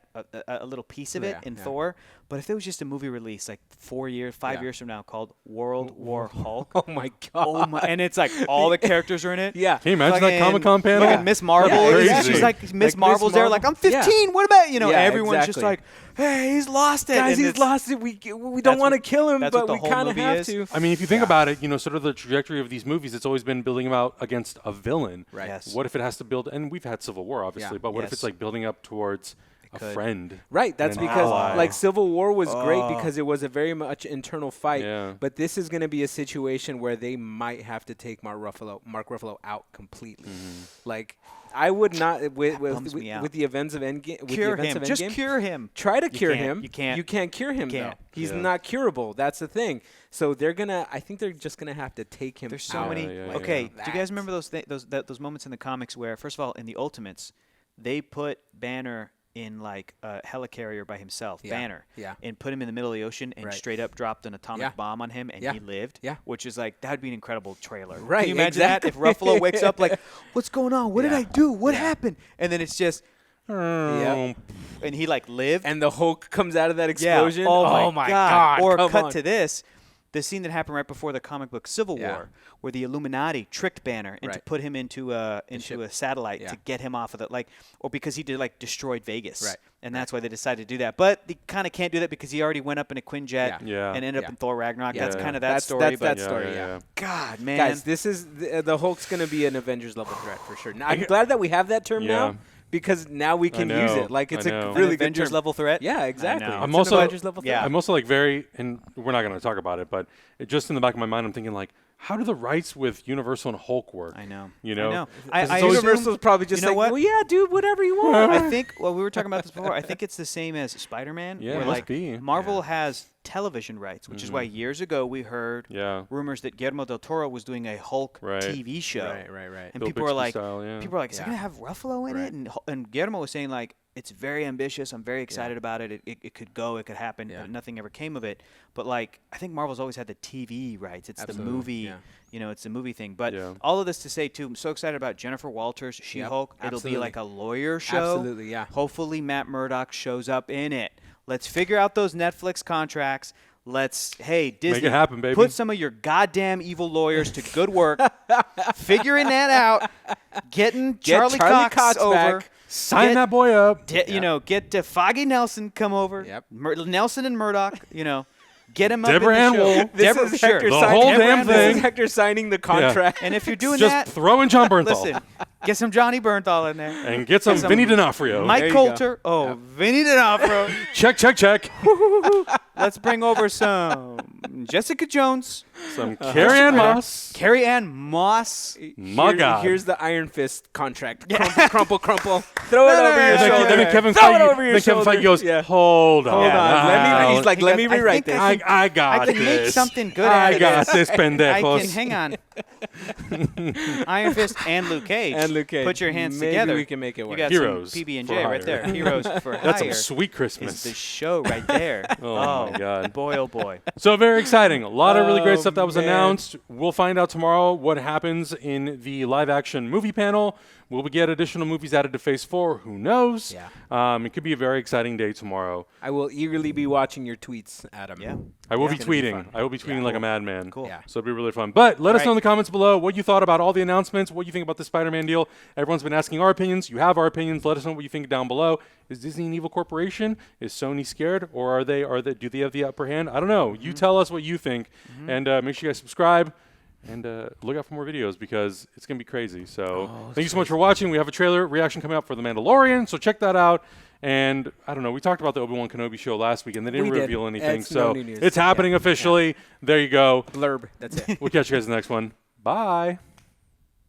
a little piece of it in Thor. But if it was just a movie release like 5 years from now called World War Hulk. Oh, my God. Oh my! And it's like all the characters are in it. Yeah. Can you imagine that Fucking- Comic-Con panel? fucking Miss Marvel. Yeah, is- crazy. She's like Miss Like Marvel's Miss there. Marvel? Like I'm 15. What about Yeah, everyone's just exactly. like, hey, he's lost it. Guys, And he's it's- lost it. We That's don't want to what- kill him, that's but what the we whole kind of movie have is. to. I mean, if you think about it, sort of the trajectory of these movies, it's always been building them out against a villain. Right. Yes. What if it has to build, and we've had Civil War, obviously, Yeah. but what if Yes. it's like building up towards a could. friend? Right, that's and an because ally? like Civil War was great because it was a very much internal fight. Yeah. But this is going to be a situation where they might have to take Mark Ruffalo out completely. Like I would not with bums me out. with the events of Endgame. Cure him. Just cure him. Try to cure can't. him. You can't. You can't cure him You can't. though. He's Yeah. not curable. That's the thing. So I think they're just gonna have to take him There's so out. many. yeah, Okay, yeah. do you guys remember those moments in the comics where, first of all, in the Ultimates, they put Banner in like a helicarrier by himself, Yeah, Banner, yeah. and put him in the middle of the ocean and Right. straight up dropped an atomic Yeah. bomb on him, and Yeah. he lived. Yeah. Which is like, that would be an incredible trailer. Right, Can you imagine that? If exactly. Ruffalo wakes up like, what's going on? What did Yeah. I do? What Yeah. happened? And then it's just, Yep. and he like lived. And the Hulk comes out of that Yeah. explosion. Oh my God. Or come cut on. to this. The scene that happened right before the comic book Civil Yeah. War, where the Illuminati tricked Banner into Right. put him into a ship. satellite Yeah. to get him off of the or because he destroyed Vegas, Right. and that's why they decided to do that. But they kind of can't do that because he already went up in a Quinjet Yeah. and ended up Yeah. in Thor Ragnarok. Yeah. That's Yeah. kind of that That's- story. that's but that story, yeah. God, man, Guys, this is the Hulk's going to be an Avengers level threat for sure. Now, I'm glad that we have that term Yeah. now because now we can use know, it. Like it's I a know. An really good Avengers term. level threat. Yeah, exactly. know. It's I'm an also Avengers level threat. yeah. I'm also like and we're not going to talk about it, but just in the back of my mind, I'm thinking like, how do the rights with Universal and Hulk work? I know. You know? I know. 'Cause I it's always- assume- Universal's probably just you know like, what? well, yeah, dude, whatever you want. I think, well, we were talking about this before. I think it's the same as Spider-Man. Yeah, where it must like be. Marvel has television rights, which is why years ago we heard Yeah. rumors that Guillermo del Toro was doing a Hulk Right. TV show. Right. And Bill people are Bixby like, style, yeah. is it Yeah. going to have Ruffalo in Right. it? And Guillermo was saying like, it's very ambitious. I'm very excited about it. It could go. It could happen. Yeah. But nothing ever came of it. But like, I think Marvel's always had the TV rights. It's Absolutely, the movie. yeah. It's the movie thing. But Yeah. all of this to say too, I'm so excited about Jennifer Walters, She-Hulk. It'll absolutely. be like a lawyer show. Absolutely, yeah. Hopefully Matt Murdock shows up in it. Let's figure out those Netflix contracts. Hey, Disney, it happen, baby. put some of your goddamn evil lawyers to good work, figuring that out, getting Charlie Cox over. back. Sign Get- that boy up. Get Foggy Nelson come over. Yep. Nelson and Murdoch, get him up Deborah in Ann the show. Wool. This Deborah, is sure. Hector The signing- whole Deborah damn Ann- This thing. is Hector signing the contract. And if you're doing Just that, throw in John Bernthal. listen, get some Johnny Bernthal in there. And get some Vinny D'Onofrio. Mike There you go. Coulter. Oh, Vinny D'Onofrio. Check. Let's bring over some Jessica Jones, Some Carrie Ann Moss. Carrie Ann Moss. My God. Here's the Iron Fist contract. Crumple. Throw it over your And shoulder. then Kevin Throw it Feige, over your then Kevin shoulder. Feige goes, Yeah. hold on. Hold on. now. He's like, He let goes, me I rewrite think this. I got I can this. make something good I out of got this. this, pendejos. I can hang on. Iron Fist and Luke Cage. And Luke Cage. Put your hands Maybe together. we can make it work. You got Heroes some PB and for J hire. right there. Heroes for That's hire. some sweet Is Christmas. the show right there. Oh, my God. Boy, oh boy. So very exciting. A lot of really great stuff that was man. announced. We'll find out tomorrow what happens in the live action movie panel. Will we get additional movies added to Phase 4? Who knows? Yeah. It could be a very exciting day tomorrow. I will eagerly be watching your tweets, Adam. Yeah. I will be It's gonna be tweeting. fun. I will be tweeting like a madman. Cool. Yeah. So it'll be really fun. But let us Right. know in the comments below what you thought about all the announcements, what you think about the Spider-Man deal. Everyone's been asking our opinions. You have our opinions. Let us know what you think down below. Is Disney an evil corporation? Is Sony scared, or do they have the upper hand? I don't know. You tell us what you think, and make sure you guys subscribe. And look out for more videos because it's going to be crazy. So thank you so much for watching. We have a trailer reaction coming up for The Mandalorian, so check that out. And I don't know, we talked about the Obi-Wan Kenobi show last week, and they didn't reveal anything. It's no So new news. it's happening officially. There you go. Blurb. That's it. We'll catch you guys in the next one. Bye.